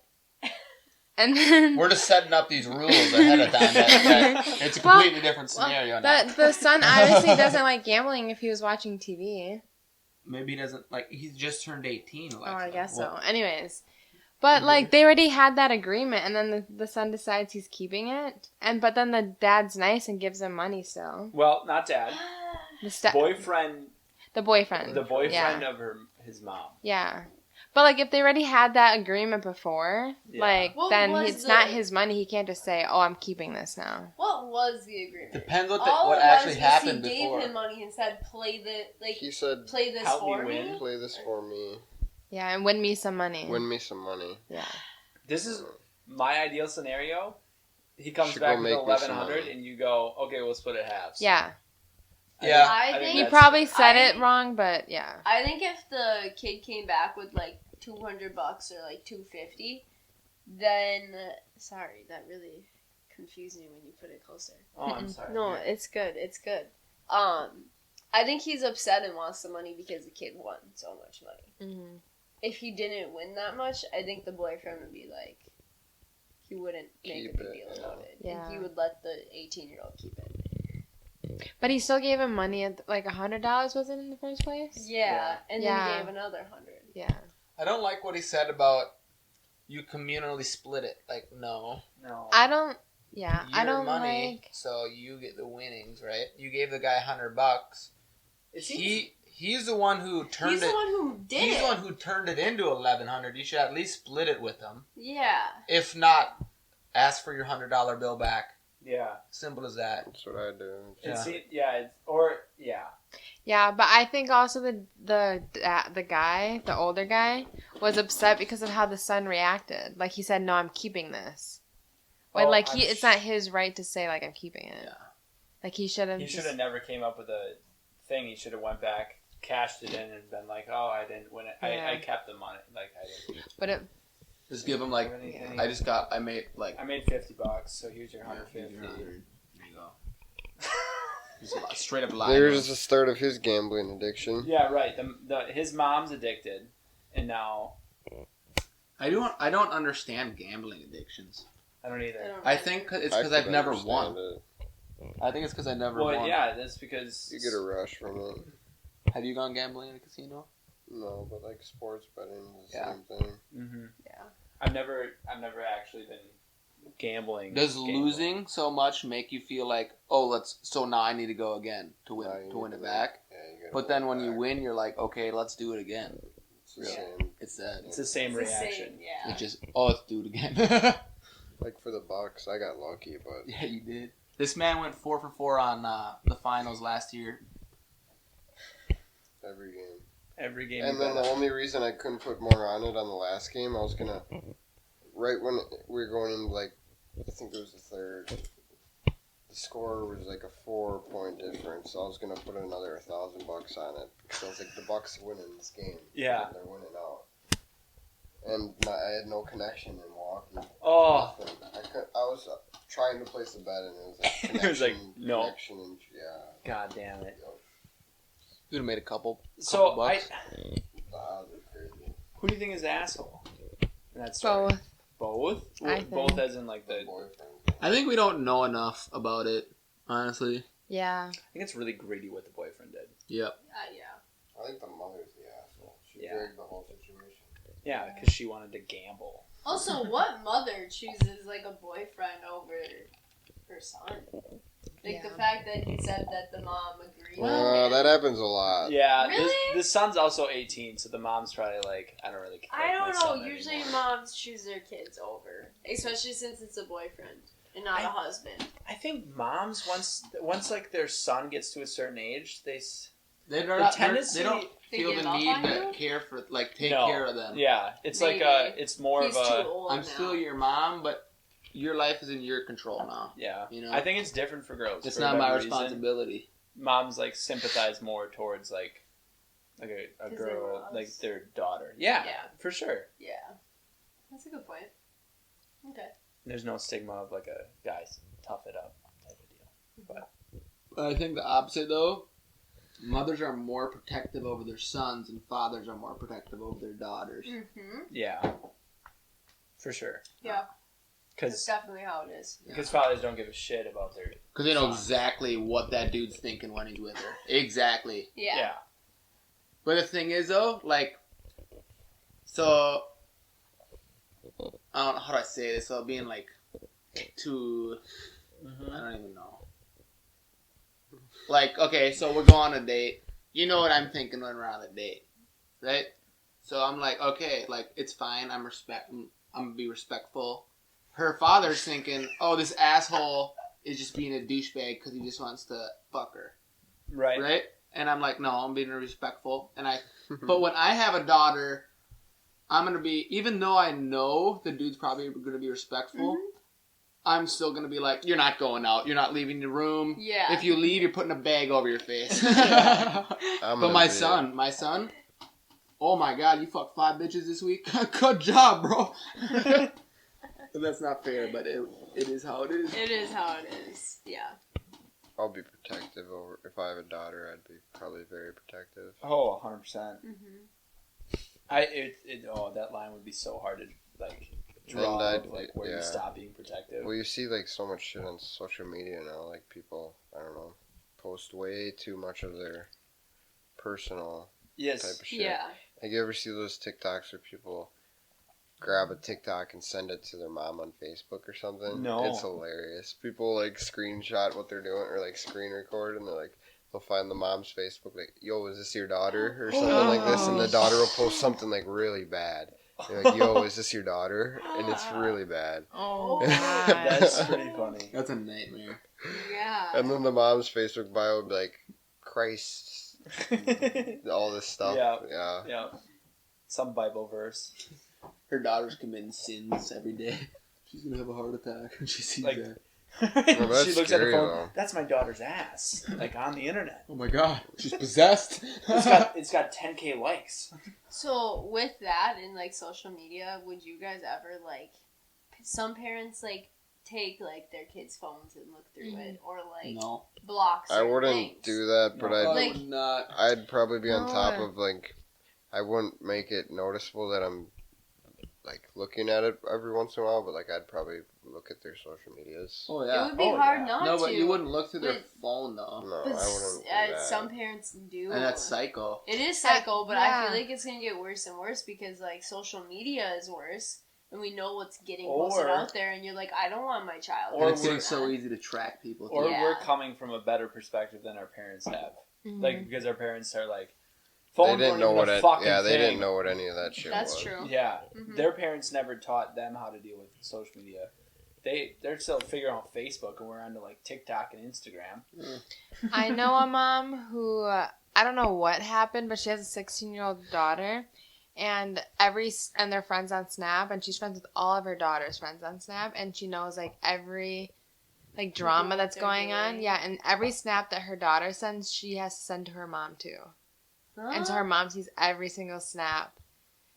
And then... We're just setting up these rules ahead of time. That it's a completely different scenario now. The son obviously doesn't like gambling if he was watching TV. Maybe he doesn't, like, he's just turned 18, Alexa. Oh, I guess so. Anyways. But, like, they already had that agreement, and then the son decides he's keeping it. But then the dad's nice and gives him money still. Well, not dad. Boyfriend. The boyfriend. The boyfriend Yeah. of his mom. Yeah. But, like, if they already had that agreement before, Yeah. like, What then was it's not his money. He can't just say, oh, I'm keeping this now. What was the agreement? Depends what All what it actually was happened he before. gave him money and said, play He said, this help me for win. me. play this for me. Yeah, and win me some money. Win me some money. Yeah. This is my ideal scenario. He comes Should back go with make me some 1,100, money. and you go, okay, we'll split it halves. Yeah. Yeah. I think He that's- probably said I- it wrong, but yeah. I think if the kid came back with like $200 or like $250, then sorry, that really confused me when you put it closer. Oh, I'm sorry. No, it's good. It's good. I think he's upset and wants the money because the kid won so much money. Mm-hmm. If he didn't win that much, I think the boyfriend would be like, he wouldn't make Keep a big it, deal about it, yeah. and he would let the 18-year-old keep it. But he still gave him money, at like $100, was it, in the first place? Yeah, and then Yeah. he gave another 100. Yeah. I don't like what he said about you communally split it. Like, no. No. I don't Your money, like... so you get the winnings, right? You gave the guy $100. He's the one who turned He's it. the one who did He's it. the one who turned it into 1,100. You should at least split it with him. Yeah. If not, ask for your $100 bill back. Yeah. Simple as that. That's what I do. Yeah, but I think also the guy, the older guy, was upset because of how the son reacted. Like, he said, "No, I'm keeping this." When it's not his right to say like I'm keeping it. Yeah. Like he should have. He should have never came up with a thing. He should have went back, cashed it in, and been like, "Oh, I didn't win it. Yeah. I kept the money. Like I didn't." But it. Just give him like anything. I made like I made $50, so here's your 150. There you go. Just a straight up lie. There's the start of his gambling addiction. Yeah, right. His mom's addicted, and now I don't understand gambling addictions. I don't either. I think it's because I've never won. I think it's because I never won. Well, yeah, that's because You get a rush from it. Have you gone gambling in a casino? No, but like sports betting is the Yeah. same thing. Mm-hmm. Yeah. I've never actually been gambling. Does losing so much make you feel like, so now I need to go again to win it back? Yeah, you gotta But then win when you back. win, you're like, okay, let's do it again. It's the Yeah. same. It's that. It's the same It's the reaction. same, yeah. It just let's do it again. Like for the Bucks, I got lucky, but Yeah, you did. This man went 4 for 4 on the finals last year. every game. Every game. And you then bet the on. only reason I couldn't put more on it on the last game, I was gonna, right when we were going in, like, I think it was the third, the score was like a 4-point difference, so I was gonna put another $1,000 on it, because I was like, the Bucks winning this game. Yeah. And they're winning out. And I had no connection in Milwaukee. Oh, Nothing. I was trying to place a bet, and it was like It connection, was like, no. connection, and yeah. god damn it. You'd have made a couple So bucks. The odds are crazy. who do you think is the asshole in that story? Both. Both? I Both think. as in like The the. boyfriend. I think we don't know enough about it, honestly. Yeah. I think it's really greedy what the boyfriend did. Yep. Yeah. I think the mother's the asshole. She Yeah. dragged the whole situation. Yeah, because she wanted to gamble. Also, what mother chooses like a boyfriend over her son? Like the Yeah. fact that he said that the mom agreed. That happens a lot. Yeah, Really? the son's also 18, so the mom's probably like, I don't really care. I don't my know. son Usually, anymore. moms choose their kids over, especially since it's a boyfriend and not a husband. I think moms once like their son gets to a certain age, They're the not, tendency they don't feel give the up need on to you? take No. care of them. Yeah, it's Maybe. it's more He's of too a old I'm now. still your mom, but your life is in your control now. yeah. You know? I think it's different for girls. It's for not my whatever reason. responsibility. Moms like sympathize more towards like a 'Cause they girl were like us. their daughter. Yeah, Yeah. for sure. Yeah. That's a good point. Okay. There's no stigma of like a guys tough it up type of deal. But I think the opposite though. Mothers are more protective over their sons, and fathers are more protective over their daughters. Mm-hmm. Yeah, for sure. Yeah. That's Because definitely how it is. fathers don't give a shit about their Because they know son. exactly what that dude's thinking when he's with her. Exactly. Yeah. But the thing is, though, like, so, I don't know how do I say this without being, like, too, I don't even know. Like, okay, so we're going on a date. You know what I'm thinking when we're on a date, right? So I'm like, okay, like, it's fine. I'm going to be respectful. Her father's thinking, oh, this asshole is just being a douchebag because he just wants to fuck her. Right. Right? And I'm like, no, I'm being respectful. But when I have a daughter, I'm going to be, even though I know the dude's probably going to be respectful, Mhm. I'm still going to be like, you're not going out. You're not leaving the room. Yeah. If you leave, you're putting a bag over your face. I'm But gonna my be- son, oh my God, you fucked 5 bitches this week? Good job, bro. That's not fair, but it is how it is. It is how it is. Yeah. I'll be protective over. If I have a daughter, I'd be probably very protective. Oh, 100%. Mm-hmm. That line would be so hard to like draw. And Like where you yeah. stop being protective. Well, you see like so much shit on social media now. Like people, I don't know, post way too much of their personal Yes. type of shit. Yeah. Like you ever see those TikToks where people grab a TikTok and send it to their mom on Facebook or something? No. It's hilarious. People like screenshot what they're doing or like screen record and they're like, they'll find the mom's Facebook like, yo, is this your daughter? Or something like this. And the daughter will post something like really bad. They're like, yo, is this your daughter? And it's really bad. Oh, Oh, God. That's pretty funny. That's a nightmare. Yeah. And then the mom's Facebook bio would be like, Christ, all this stuff. Yeah. Yeah. Yeah. Some Bible verse. Her daughter's committing sins every day. She's gonna have a heart attack when she sees Like- that. No, that's She looks at her scary, phone. though. That's my daughter's ass. Like on the internet. Oh my God, she's possessed. It's got 10K likes. So with that in like social media, would you guys ever like? Some parents like take like their kids' phones and look through it, or like No, block. I certain wouldn't things. do that, but No. I I'd, Like- would not. I'd probably be on No. top of, like, I wouldn't make it noticeable that I'm, like, looking at it every once in a while, but, like, I'd probably look at their social medias. Oh It yeah. would be Oh, hard yeah. not No, to. but you wouldn't look through their But- phone though. No, But I wouldn't do that. some parents do. And that's psycho. It is psycho, but I Yeah. feel like it's gonna get worse and worse because like social media is worse, and we know what's getting posted Or- out there, and you're like, I don't want my child. Or And it's doing getting so that. easy to track people. Or Yeah. we're coming from a better perspective than our parents have. Mhm. Like, because our parents are like, They phones didn't weren't know even what a it, fucking yeah, they thing. didn't know what any of that shit That's was. true. Yeah. Mhm. Their parents never taught them how to deal with social media. They're still figuring out Facebook, and we're onto like TikTok and Instagram. I know a mom who, I don't know what happened, but she has a 16-year-old daughter, and they're friends on Snap, and she's friends with all of her daughter's friends on Snap, and she knows like every like drama what that's they're going on. doing. Yeah, and every Snap that her daughter sends, she has to send to her mom too. And so her mom sees every single Snap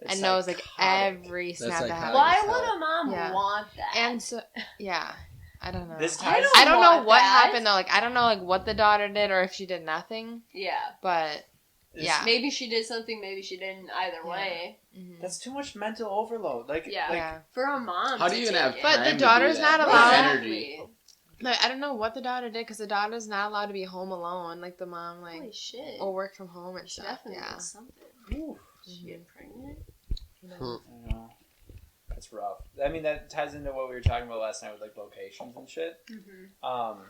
It's and knows like psychotic. every That's Snap that psychotic. happens. Why as would hell. a mom Yeah. want that? And so, yeah, I don't know. This I ties. don't I don't know want what that. happened though. Like I don't know like what the daughter did or if she did nothing. yeah, But this- yeah. maybe she did something, maybe she didn't. Either Yeah. way, mhm. That's too much mental overload. Like, Yeah. like yeah. for a mom. How to do you even take have it. But the time to do daughter's that? not Or allowed- energy. Like I don't know what the daughter did because the daughter's not allowed to be home alone. Like the mom Holy like shit! will work from home and She stuff. definitely Yeah. did something. Ooh, She get pregnant. I don't know. That's rough. I mean, that ties into what we were talking about last night with like locations and shit. Mm-hmm.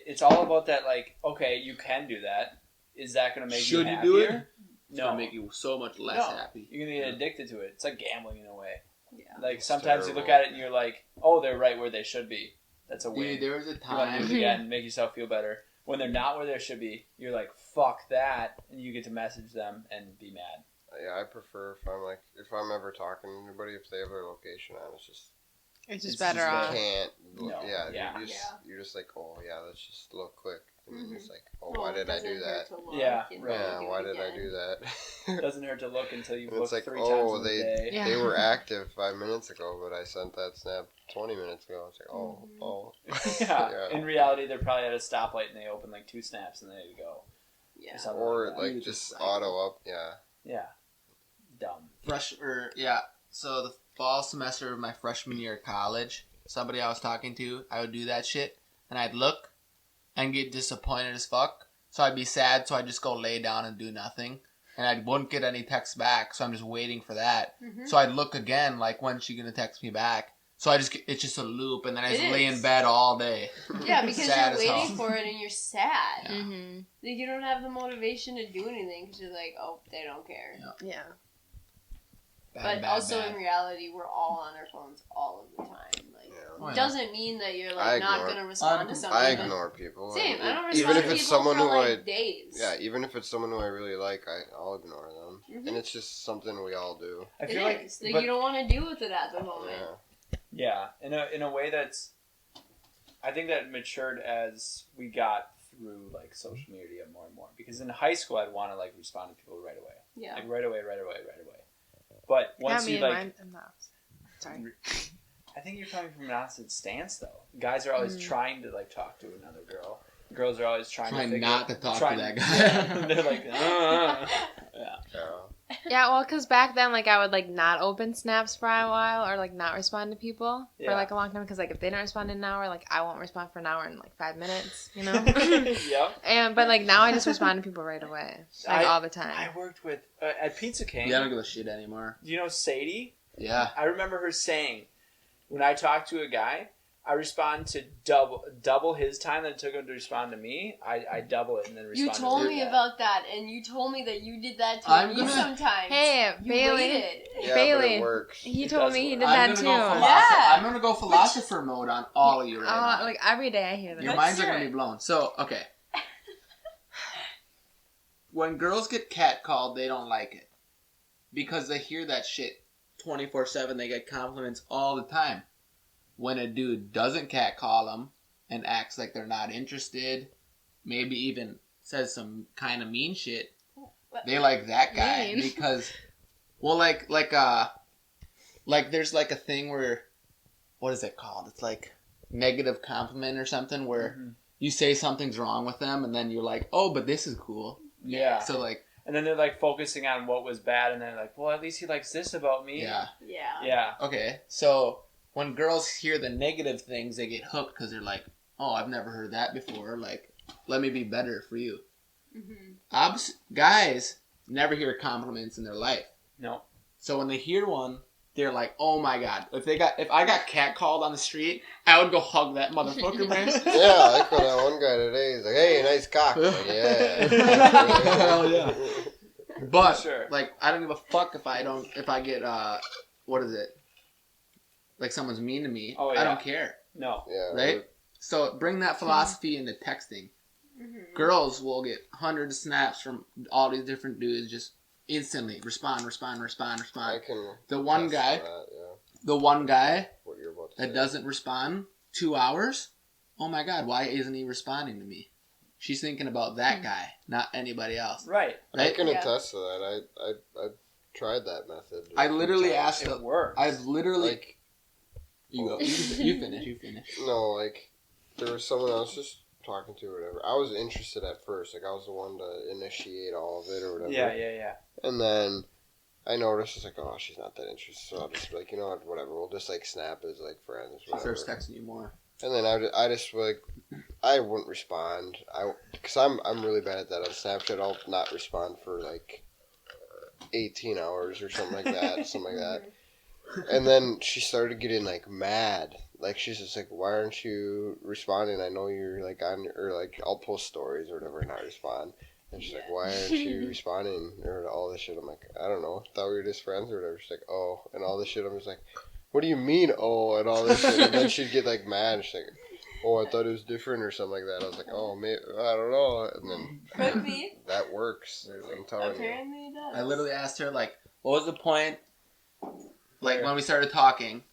It's all about that. Like, okay, you can do that. Is that going to make Should you you happier? do it? It's No, gonna make you so much less No. happy. you're gonna get addicted to it. It's like gambling in a way. Yeah. Like sometimes you look terrible. at it and you're like, oh, they're right where they should be. That's a win. Dude, there was a You want to time. do it again, make yourself feel better. when they're not where they should be, you're like, fuck that, and you get to message them and be mad. Yeah, I prefer if I'm ever talking to anybody, if they have their location on, it's just better off. You can't. No. Yeah. You're just like, oh yeah, let's just look quick, and then it's like, oh, why did I do that? Yeah, Yeah, why did I do that? It doesn't hurt to look until you've And it's looked like, 3 times a day. Yeah. they were active 5 minutes ago, but I sent that snap 20 minutes ago. It's like, oh. Yeah. In reality, they're probably at a stoplight and they open like 2 snaps and there you go. Yeah. Or that. like just auto up. Yeah. Yeah. Dumb. So the fall semester of my freshman year of college, somebody I was talking to, I would do that shit, and I'd look and get disappointed as fuck. So I'd be sad, so I'd just go lay down and do nothing. And I wouldn't get any texts back, so I'm just waiting for that. So I'd look again, like, when's she going to text me back? So it's just a loop, and then I just lay in bed all day. Yeah, because Sad you're as hell. waiting for it and you're sad. Yeah. Mm-hmm. Like, you don't have the motivation to do anything because you're like, oh, they don't care. Yeah. But also in reality, we're all on our phones all of the time. Like, Yeah. it doesn't mean that you're I like not ignore- gonna respond to something. I but- ignore people. Same. I don't respond even to if people it's someone for who like I days. Yeah, even if it's someone who I really like, I'll ignore them, and it's just something we all do. I It feel like, is. Like, but- you don't want to deal with it at the moment. Yeah. Yeah, in a way that's, I think that matured as we got through like social media more and more. Because in high school, I'd want to like respond to people right away, Yeah. like right away. But once you like, I'm not. Sorry. I think you're coming from an opposite stance though. Guys are always trying to like talk to another girl. Girls are always trying not to talk to that guy. Yeah, they're like, yeah. Yeah, well, because back then, like, I would, like, not open snaps for a while or, like, not respond to people for, like, a long time. Because, like, if they don't respond in an hour, like, I won't respond for an hour and, like, 5 minutes, you know? Yep. But, like, now I just respond to people right away. Like, all the time. I worked with, at Pizza King. Yeah, I don't give a shit anymore. You know Sadie? Yeah. I remember her saying, when I talk to a guy, I respond to double his time that it took him to respond to me. I double it and then respond. You told to me him. about that, and you told me that you did that I'm to me gonna- sometimes. Hey, You Bailey. waited. Yeah, but Bailey. it works. He It told does me he work. did I'm that, gonna too. go Yeah. I'm gonna go philosopher mode on all of you right now. Like, every day I hear that. Your Let's minds are hear gonna it. be blown. So, okay. When girls get catcalled, they don't like it. Because they hear that shit 24/7. They get compliments all the time. When a dude doesn't catcall them and acts like they're not interested, maybe even says some kind of mean shit, they like that guy. Mean. Because, well, like there's like a thing where, what is it called? It's like negative compliment or something where you say something's wrong with them and then you're like, oh, but this is cool. Yeah. So like, And then they're like focusing on what was bad, and then like, well, at least he likes this about me. yeah. Yeah. Yeah. Okay. So when girls hear the negative things, they get hooked because they're like, oh, I've never heard that before. Like, let me be better for you. Guys never hear compliments in their life. No. So when they hear one, they're like, "Oh my god!" If I got catcalled on the street, I would go hug that motherfucker, man. Yeah, I called that one guy today. He's like, "Hey, nice cock." I'm like, yeah. Hell yeah. But Sure. like, I don't give a fuck if I get what is it? Like someone's mean to me. Oh, yeah. I don't care, No. Yeah. right? So bring that philosophy into texting. Girls will get hundreds of snaps from all these different dudes just instantly respond. I can. The one attest guy, to that, yeah. the one guy What you're about to that say. doesn't respond 2 hours. Oh my god, why isn't he responding to me? She's thinking about that guy, not anybody else. Right. I Right? can Yeah. attest to that. I tried that method. I literally asked It the. works. I've literally. Like, You go. You finish. no, like there was someone I was just talking to or whatever. I was interested at first. Like I was the one to initiate all of it or whatever. Yeah. And then I noticed it's like, oh, she's not that interested. So I'll just be like, you know what, whatever. We'll just like snap as like friends. She Whatever. starts texting you more. And then I just like, I wouldn't respond. Because I'm really bad at that on Snapchat. I'll not respond for like 18 hours or something like that. And then she started getting like mad. Like she's just like, why aren't you responding? I know you're like on, or like I'll post stories or whatever and not respond. And she's like, why aren't you responding or all this shit? I'm like, I don't know. Thought we were just friends or whatever. She's like, oh, and all this shit. I'm just like, what do you mean, oh, and all this shit? And then she'd get like mad. She's like, oh, I thought it was different or something like that. I was like, oh, maybe, I don't know. And then Could be. that works. I'm telling you. Apparently it does. I literally asked her, like, what was the point, like, when we started talking,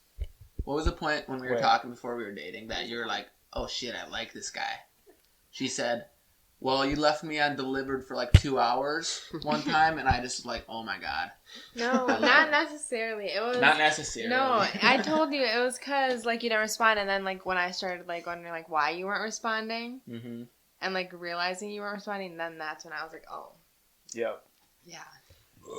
what was the point when we were talking before we were dating that you were like, oh, shit, I like this guy? She said, well, you left me undelivered for, like, 2 hours one time, and I just, like, oh, my God. No, not necessarily. It was Not necessarily. No, I told you it was because like you didn't respond, and then like when I started like wondering like why you weren't responding, and like realizing you weren't responding, then that's when I was like, oh, Yep. yeah.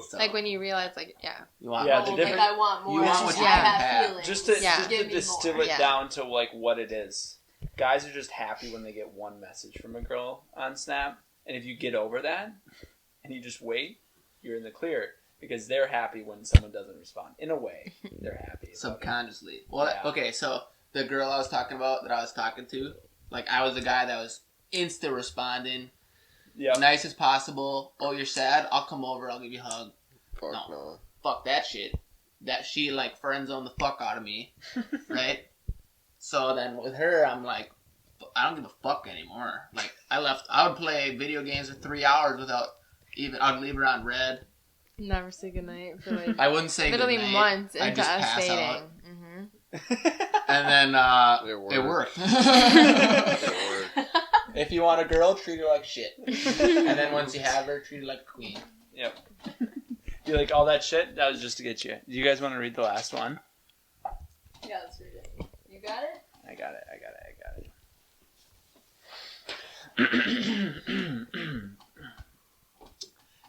So, Like when you realize like you want Yeah, more. the Like difference- I want more. You want what you have. feelings. Just to, Yeah. just Give to me distill more. it Yeah. down to like what it is. Guys are just happy when they get one message from a girl on Snap, and if you get over that and you just wait, you're in the clear because they're happy when someone doesn't respond. In a way, they're happy. Subconsciously. Well, Yeah. okay, so the girl I was talking about that I was talking to, like, I was the guy that was instant responding, Yeah. nice as possible. Oh, you're sad? I'll come over. I'll give you a hug. Fuck No. no. Fuck that shit. That she, like, friend zoned the fuck out of me, right? So then with her, I'm like, I don't give a fuck anymore. Like, I would play video games for 3 hours without even, I'd leave her on red. never say goodnight for like I wouldn't say literally goodnight. months I'd into just us pass dating. out. Mm-hmm. And then, It it worked. It worked. If you want a girl, treat her like shit. And then once you have her, treat her like a queen. Yep. You like all that shit? That was just to get you. Do you guys want to read the last one? Yeah, let's read it. You got it? I got it.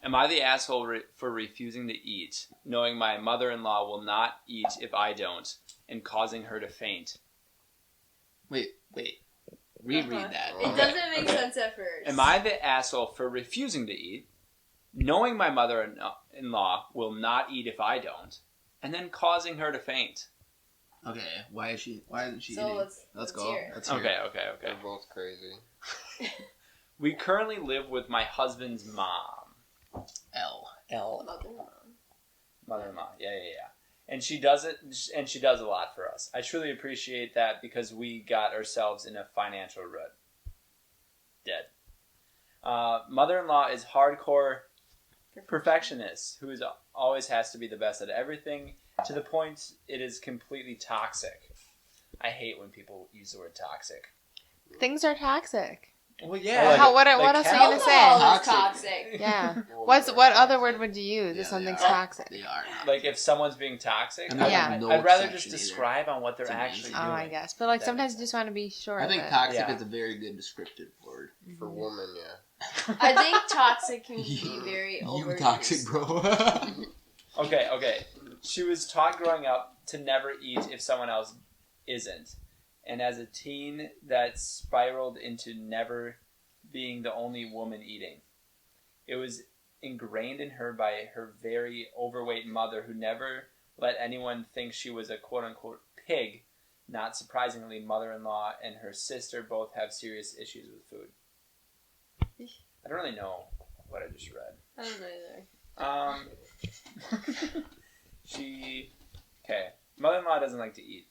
Am I the asshole for refusing to eat, knowing my mother-in-law will not eat if I don't, and causing her to faint? Wait. Reread that. It Okay. doesn't make sense at first. Am I the asshole for refusing to eat, knowing my mother-in-law will not eat if I don't, and then causing her to faint? Okay, why isn't she So eating? let's go. hear it. Let's hear Okay. it. They're both crazy. We currently live with my husband's mom. L. Mother-in-law. Yeah. And she does it, and she does a lot for us. I truly appreciate that because we got ourselves in a financial rut. Dead. Mother-in-law is hardcore perfectionist who always has to be the best at everything to the point it is completely toxic. I hate when people use the word toxic. Things are toxic. Well, yeah. What else are you gonna say? Alcohol is Toxic. toxic. Yeah. What other word would you use if Yeah, something's they are. toxic? They are. Like if someone's being toxic, And I have I'd no rather exception just either. describe on what they're It's actually amazing. doing. Oh, I guess. But like That sometimes makes you just want to be sure. I think of it. toxic Yeah. is a very good descriptive word. For women, yeah. I think toxic can be very You overused. toxic, bro. Okay. She was taught growing up to never eat if someone else isn't. And as a teen, that spiraled into never being the only woman eating. It was ingrained in her by her very overweight mother who never let anyone think she was a quote-unquote pig. Not surprisingly, mother-in-law and her sister both have serious issues with food. I don't really know what I just read. I don't know either. Okay. Mother-in-law doesn't like to eat.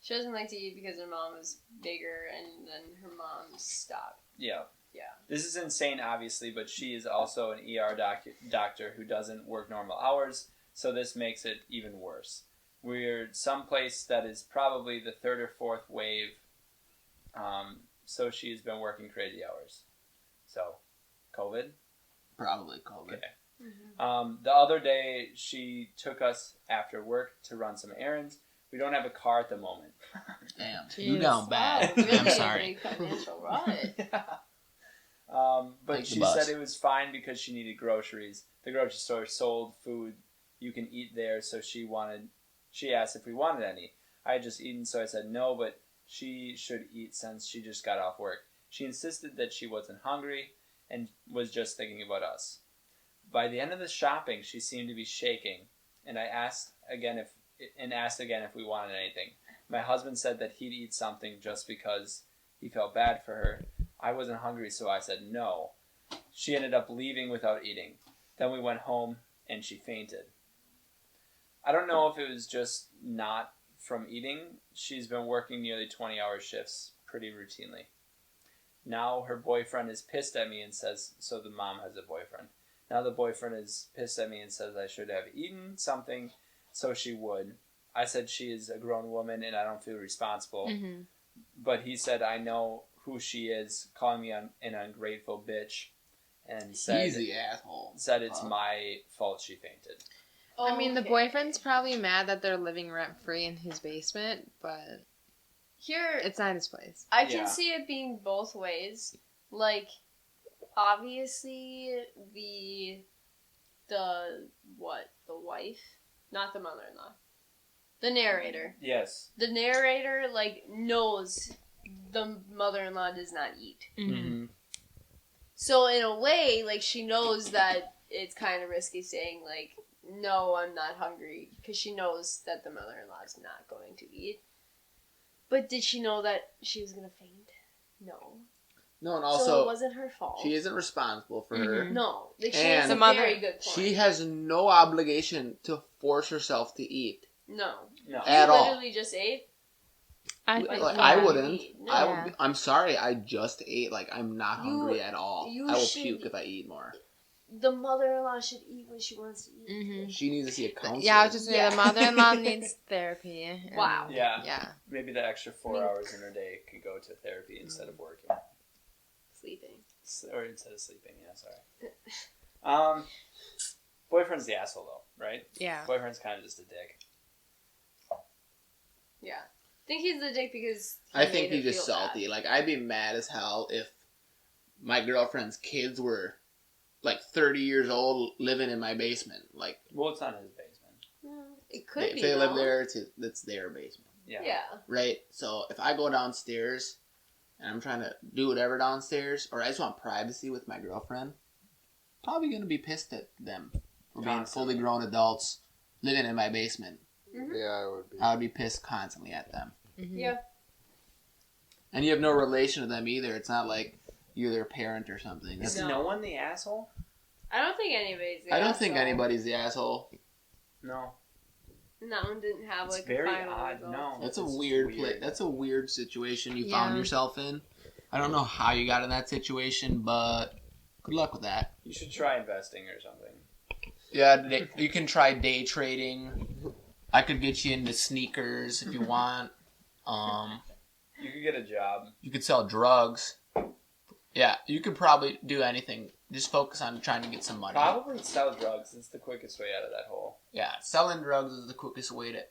She doesn't like to eat because her mom is bigger and then her mom stopped. Yeah. Yeah. This is insane, obviously, but she is also an ER doctor who doesn't work normal hours, so this makes it even worse. We're someplace that is probably the third or fourth wave, so she's been working crazy hours. So, COVID? Probably COVID. Okay. The other day, she took us after work to run some errands. We don't have a car at the moment. Damn. Jeez. You down bad. Wow, really I'm sorry. big financial rut. But Take the she bus. said it was fine because she needed groceries. The grocery store sold food you can eat there, so she asked if we wanted any. I had just eaten, so I said no, but she should eat since she just got off work. She insisted that she wasn't hungry and was just thinking about us. By the end of the shopping, she seemed to be shaking, and I asked again if we wanted anything. My husband said that he'd eat something just because he felt bad for her. I wasn't hungry, so I said no. She ended up leaving without eating. Then we went home, and she fainted. I don't know if it was just not from eating. She's been working nearly 20-hour shifts pretty routinely. Now her boyfriend is pissed at me and says, so the mom has a boyfriend. Now the boyfriend is pissed at me and says I should have eaten something so she would. I said she is a grown woman and I don't feel responsible. Mm-hmm. But he said I know who she is, calling me an ungrateful bitch, and said, He's the asshole. Said it's my fault she fainted. Oh, I mean, the okay. boyfriend's probably mad that they're living rent-free in his basement, but Here, it's not his place. I can Yeah. see it being both ways. Like, obviously, the wife, not the mother-in-law, the narrator. Yes. The narrator, like, knows the mother-in-law does not eat. Mm-hmm. So, in a way, like, she knows that it's kind of risky saying, like, no, I'm not hungry, because she knows that the mother-in-law is not going to eat. But did she know that she was going to faint? No. No, and So also, it wasn't her fault. she isn't responsible for her. Mhm. No. Like, she And has The a mother- very good point. She has no obligation to force herself to eat. No. No. You At all. literally just ate? I Like, think, Like, yeah. I wouldn't. No. I would. I'm sorry. I just ate. Like, I'm not You- hungry at all. you I will should- puke if I eat more. The mother-in-law should eat when she wants to eat. Mhm. She needs to see a counselor. Yeah, I was just saying, Yeah. the mother-in-law needs therapy. and- Wow. Yeah. Yeah. Maybe the extra 4 I mean- hours in her day could go to therapy instead of working. Sleeping. Or instead of sleeping, yeah, sorry. Boyfriend's the asshole, though, right? Yeah. Boyfriend's kind of just a dick. Yeah. I think he's the dick because I think made her he's just feel salty. bad. Like, I'd be mad as hell if my girlfriend's kids were, like, 30 years old living in my basement. Like, Well, it's not his basement. It could if be, they live though. there, it's their basement. Yeah. Yeah. Right? So, if I go downstairs and I'm trying to do whatever downstairs, or I just want privacy with my girlfriend, probably going to be pissed at them for being Constantly. fully grown adults living in my basement. Yeah, I would be. I would be pissed constantly at them. Mhm. Yeah. And you have no relation to them either. It's not like you're their parent or something. Is No. no one the asshole? I don't think anybody's the I don't think asshole. anybody's the asshole. No. That one didn't have, It's like, very a final odd. result. No. That's a It's weird weird. play. That's a weird situation you Yeah. found yourself in. I don't know how you got in that situation, but good luck with that. You should try investing or something. Yeah, you can try day trading. I could get you into sneakers if you want. You could get a job. You could sell drugs. Yeah, you could probably do anything. Just focus on trying to get some money. Probably sell drugs. It's the quickest way out of that hole. Yeah, selling drugs is the quickest way to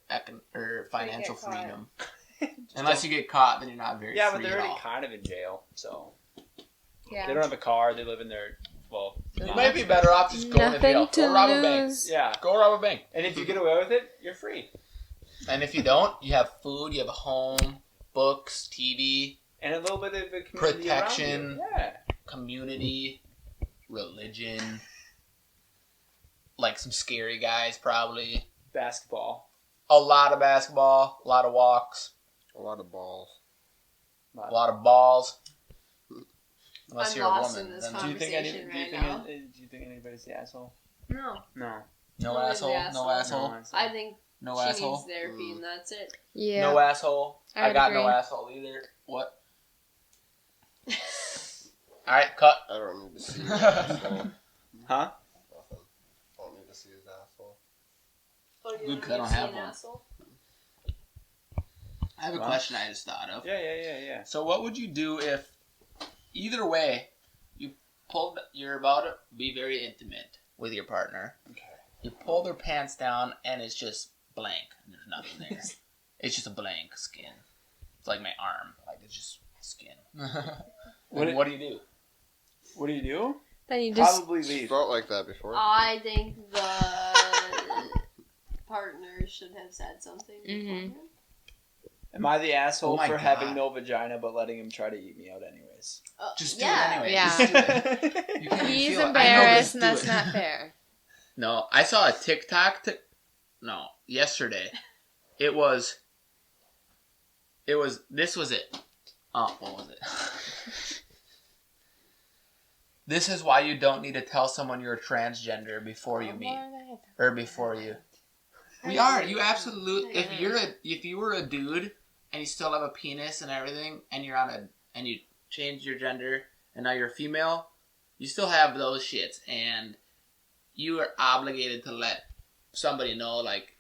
financial caught. freedom. Unless you get caught, then you're not very Yeah, free but they're at already all. kind of in jail, so Yeah. they don't have a car. They live in their You might be better off just going to Nothing jail. to Go rob a bank. lose. Yeah, Go rob a bank. and if you get away with it, you're free. And if you don't, you have food, you have a home, books, TV, And a little bit of a community Protection. around you. Yeah. community, religion, like some scary guys probably. Basketball. A lot of basketball, a lot of walks, A lot of balls. a lot of balls. Unless I'm you're a lost woman. in this Then Do you think conversation right now. do you think anybody's the asshole? No. No. no Only the asshole, asshole. no asshole, I think no she asshole. needs therapy and that's it. Yeah. No asshole. I I got no agree. asshole either. What? Alright, cut. I don't need to see his asshole. Huh? Nothing. I don't need to see his asshole. Oh, you Good, don't 'cause I don't need to have see an one. asshole? I have a Well. question I just thought of. Yeah. So what would you do if, either way, you're about to be very intimate with your partner. Okay. You pull their pants down and it's just blank. There's nothing there. It's just a blank skin. It's like my arm. Like it's just skin. What do you do? What do you do? Then you just Probably leave. Felt like that before. I think the partner should have said something. Mhm. beforehand. Am I the asshole Oh my for God. having no vagina but letting him try to eat me out anyways? Just do yeah. it anyway. Yeah. Just do it. You can't even he's feel it. I know, embarrassed, just and do that's it. not fair. No, I saw a TikTok. Yesterday. It was. This was it. Oh, what was it? This is why you don't need to tell someone you're transgender before you meet. Or before you. We are. You absolutely. If you were a dude and you still have a penis and everything, and and you change your gender, and now you're a female, you still have those shits, and you are obligated to let somebody know, like,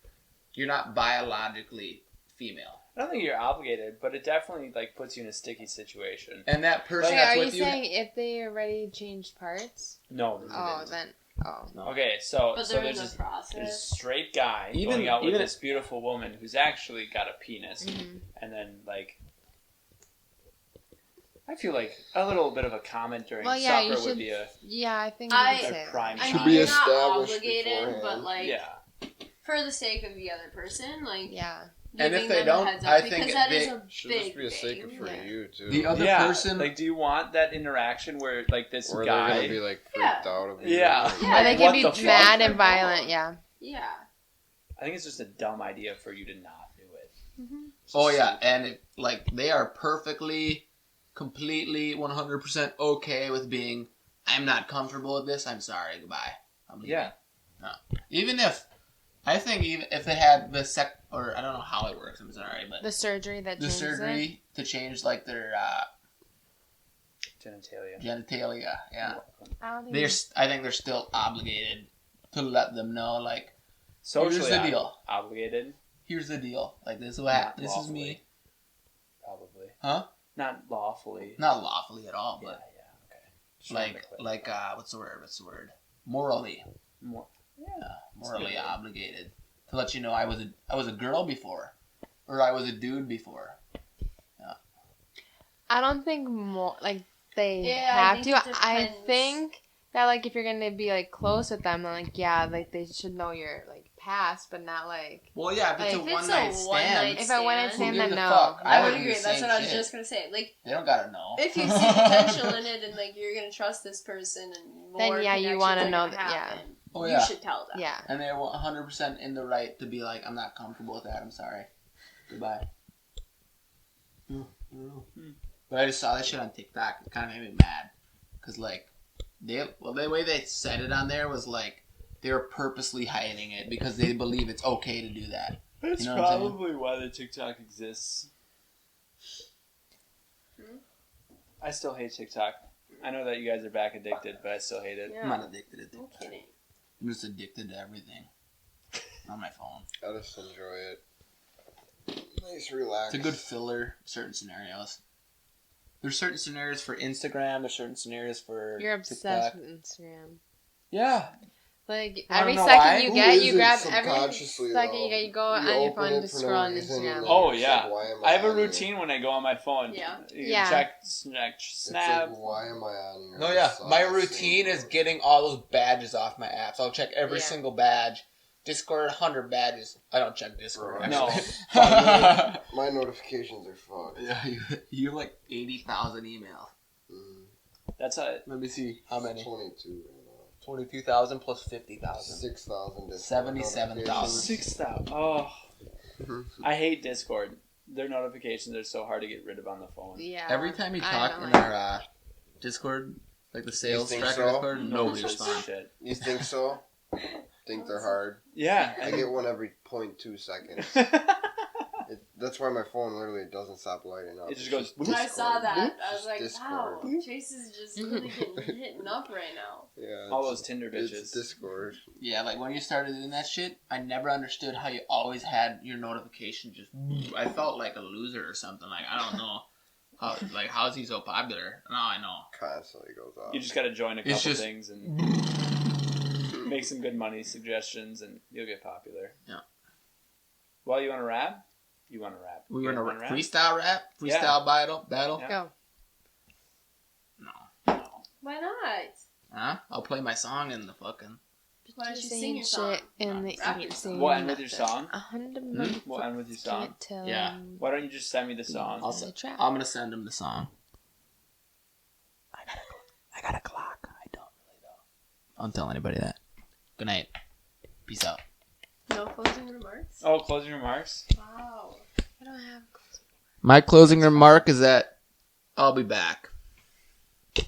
you're not biologically female. I don't think you're obligated, but it definitely like puts you in a sticky situation. And that person Wait, that's are you with saying if they already changed parts? No. Oh, then. Oh. No. Okay, so But so they're there's in the this process. straight guy going out with this beautiful woman who's actually got a penis, and then like. I feel like a little bit of a comment during supper would be a Yeah, I think you could say a prime I Should mean, be you're not established obligated, but beforehand. like, yeah. for the sake of the other person, like, Yeah. And if giving they them don't, a heads up, I because think that they- is a Should big just be a secret thing. for Yeah. you too. The other Yeah, person, like, do you want that interaction where like this or they're guy? gonna be like freaked out of you. Yeah. Like, Yeah, Or they What could the be fuck? mad and violent, yeah. Yeah. I think it's just a dumb idea for you to not do it. oh yeah, and it, like they are perfectly, completely, 100% okay with being. I'm not comfortable with this. I'm sorry. Goodbye. I'm leaving. Yeah. No. Even if they had the or I don't know how it works. I'm sorry, but The surgery that the changes surgery to change like their Genitalia. genitalia. Yeah, I don't think I think they're still obligated to let them know. Like, Socially here's the deal. Obligated, Here's the deal. Like this is Not this is lawfully. me. probably. Huh? Not lawfully. Not lawfully at all, Yeah, but yeah, okay. Just wanted to clarify. what's the word? Morally. More. Yeah. Morally good. obligated to let you know I was a girl before, or I was a dude before. I don't think more like they Yeah, I have think to. it I depends. think that like if you're gonna be like close with them, then like yeah, like they should know your like past, but not like Well, yeah, if it's Like, a if it's one a night one-night stand, if I went and Who stand gives then a no. fuck? I would would do agree. the That's same what I was shit. just gonna say. Like, They don't gotta know. if you see potential in it and like you're gonna trust this person and more Then, yeah, you connections wanna are know gonna that- yeah. happen, Oh, you yeah. should tell them. Yeah. And they're 100% in the right to be like, I'm not comfortable with that. I'm sorry. Goodbye. But I just saw that shit on TikTok. It kind of made me mad. Because, like, the way they said it on there was like, they were purposely hiding it because they believe it's okay to do that. That's You know what I'm saying? probably why the TikTok exists. I still hate TikTok. I know that you guys are back addicted, but I still hate it. I'm not addicted to No TikTok. kidding. I'm just addicted to everything on my phone. I just enjoy it. Nice, relax. It's a good filler for certain scenarios. There's certain scenarios for Instagram. There's certain scenarios for You're obsessed TikTok. with Instagram. Yeah. Like I every don't know second why. you Who get, is you it grab every subconsciously, second though? you get, you go You on your open phone it to for scroll on no reason, Instagram. like, Oh, it's yeah. like, why am I have a on here? routine when I go on my phone. Yeah. You can Yeah. check It's Snap. like, why am I on here? No, yeah. It's My all the routine same is thing. getting all those badges off my apps. I'll check every Yeah. single badge. Discord, 100 badges. I don't check Discord. Right. No. actually. My notifications are fucked. Yeah, you have like 80,000 emails. That's a Let me see how many. 22 right 22,000 plus now. 50,000. 6,000. 77,000. 6,000. Oh, I hate Discord. Their notifications are so hard to get rid of on the phone. Yeah. Every time you I talk don't in like our Discord, like the sales think tracker so? Discord, nobody Bullshit responds. shit. You think so? Think they're hard? Yeah. I get one every 0.2 seconds. That's why my phone literally doesn't stop lighting up. It just goes, It's I saw that. I was Just like, Discord. wow, Chase is just really getting hit up right now. Yeah, all it's- those Tinder It's bitches. Discord. Yeah, like when you started doing that shit, I never understood how you always had your notification just. I felt like a loser or something. Like I don't know how. Like how's he so popular? Now I know. Constantly goes off. You just gotta join a It's couple just- things and make some good money suggestions, and you'll get popular. Yeah. Well, you want to rap? You want to rap? We You were in a wanna rap? freestyle rap, freestyle battle. Yeah. Go. No, Why not? huh? I'll play my song in the fucking. Why don't you Saying sing your song? shit in the Rap your evening. song. We'll end with your song. 100 We'll end with your song. Yeah. Why don't you just send me the song? I'm gonna send him the song. I got a clock. I don't really though. Don't tell anybody that. Good night. Peace out. No closing remarks? Oh, closing remarks. Wow. I don't have. My closing remark is that I'll be back. You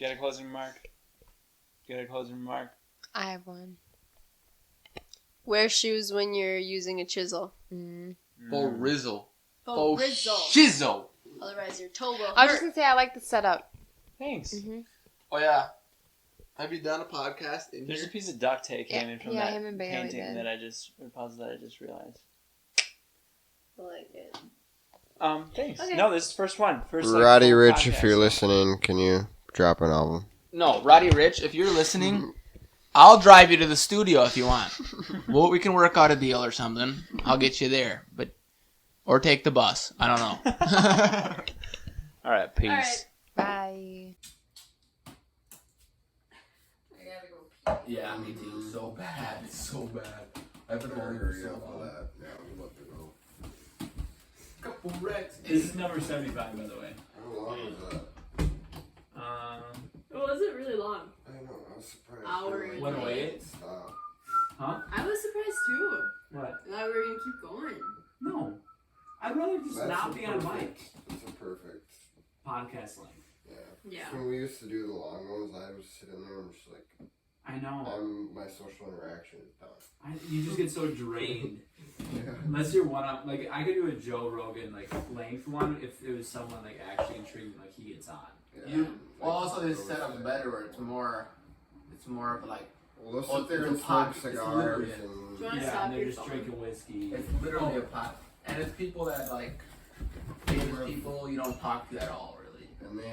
got a closing remark? You got a closing remark? I have one. Wear shoes when you're using a chisel. Mm. Full rizzle. Full rizzle. Shizzle. Otherwise, your toe will I was hurt. just gonna say I like the setup. Thanks. Mm-hmm. Oh yeah. Have you done a podcast in There's a here? piece of duct tape hanging from that him and Baylee painting did. that I just realized. I like it. Thanks. Okay. No, this is the first one. First, Roddy full Rich, if podcast. you're listening, can you drop an album? No, Roddy Rich, if you're listening, I'll drive you to the studio if you want. Well, we can work out a deal or something. I'll get you there, or take the bus. I don't know. All right, peace. All right. Bye. I gotta go pee. Yeah, me too. So bad. It's so bad. I've been home for so long. Yeah, we'd love to go. Couple wrecks. This is number 75, by the way. How long was that? Was it really long? I know, I was surprised. Hour and 108? Stop. Huh? I was surprised too. What? I thought we were gonna keep going. No. I'd rather just That's not a be on perfect- mic. That's a perfect. Podcast length. Yeah. Yeah. When we used to do the long ones, I was sitting there and just like, I know. my social interaction is done. You just get so drained. Yeah. Unless you're one up, like I could do a Joe Rogan like length one if it was someone like actually intriguing, like he gets on. Yeah. Well, also this setup's better where it's more of like Well, Oh, they'll sit there it's and a pot. smoke It's cigars literally- and. Do you want to Yeah, stop and they're your just phone? drinking whiskey. it's literally a pot, and it's people that like famous people you don't talk to at all really. And they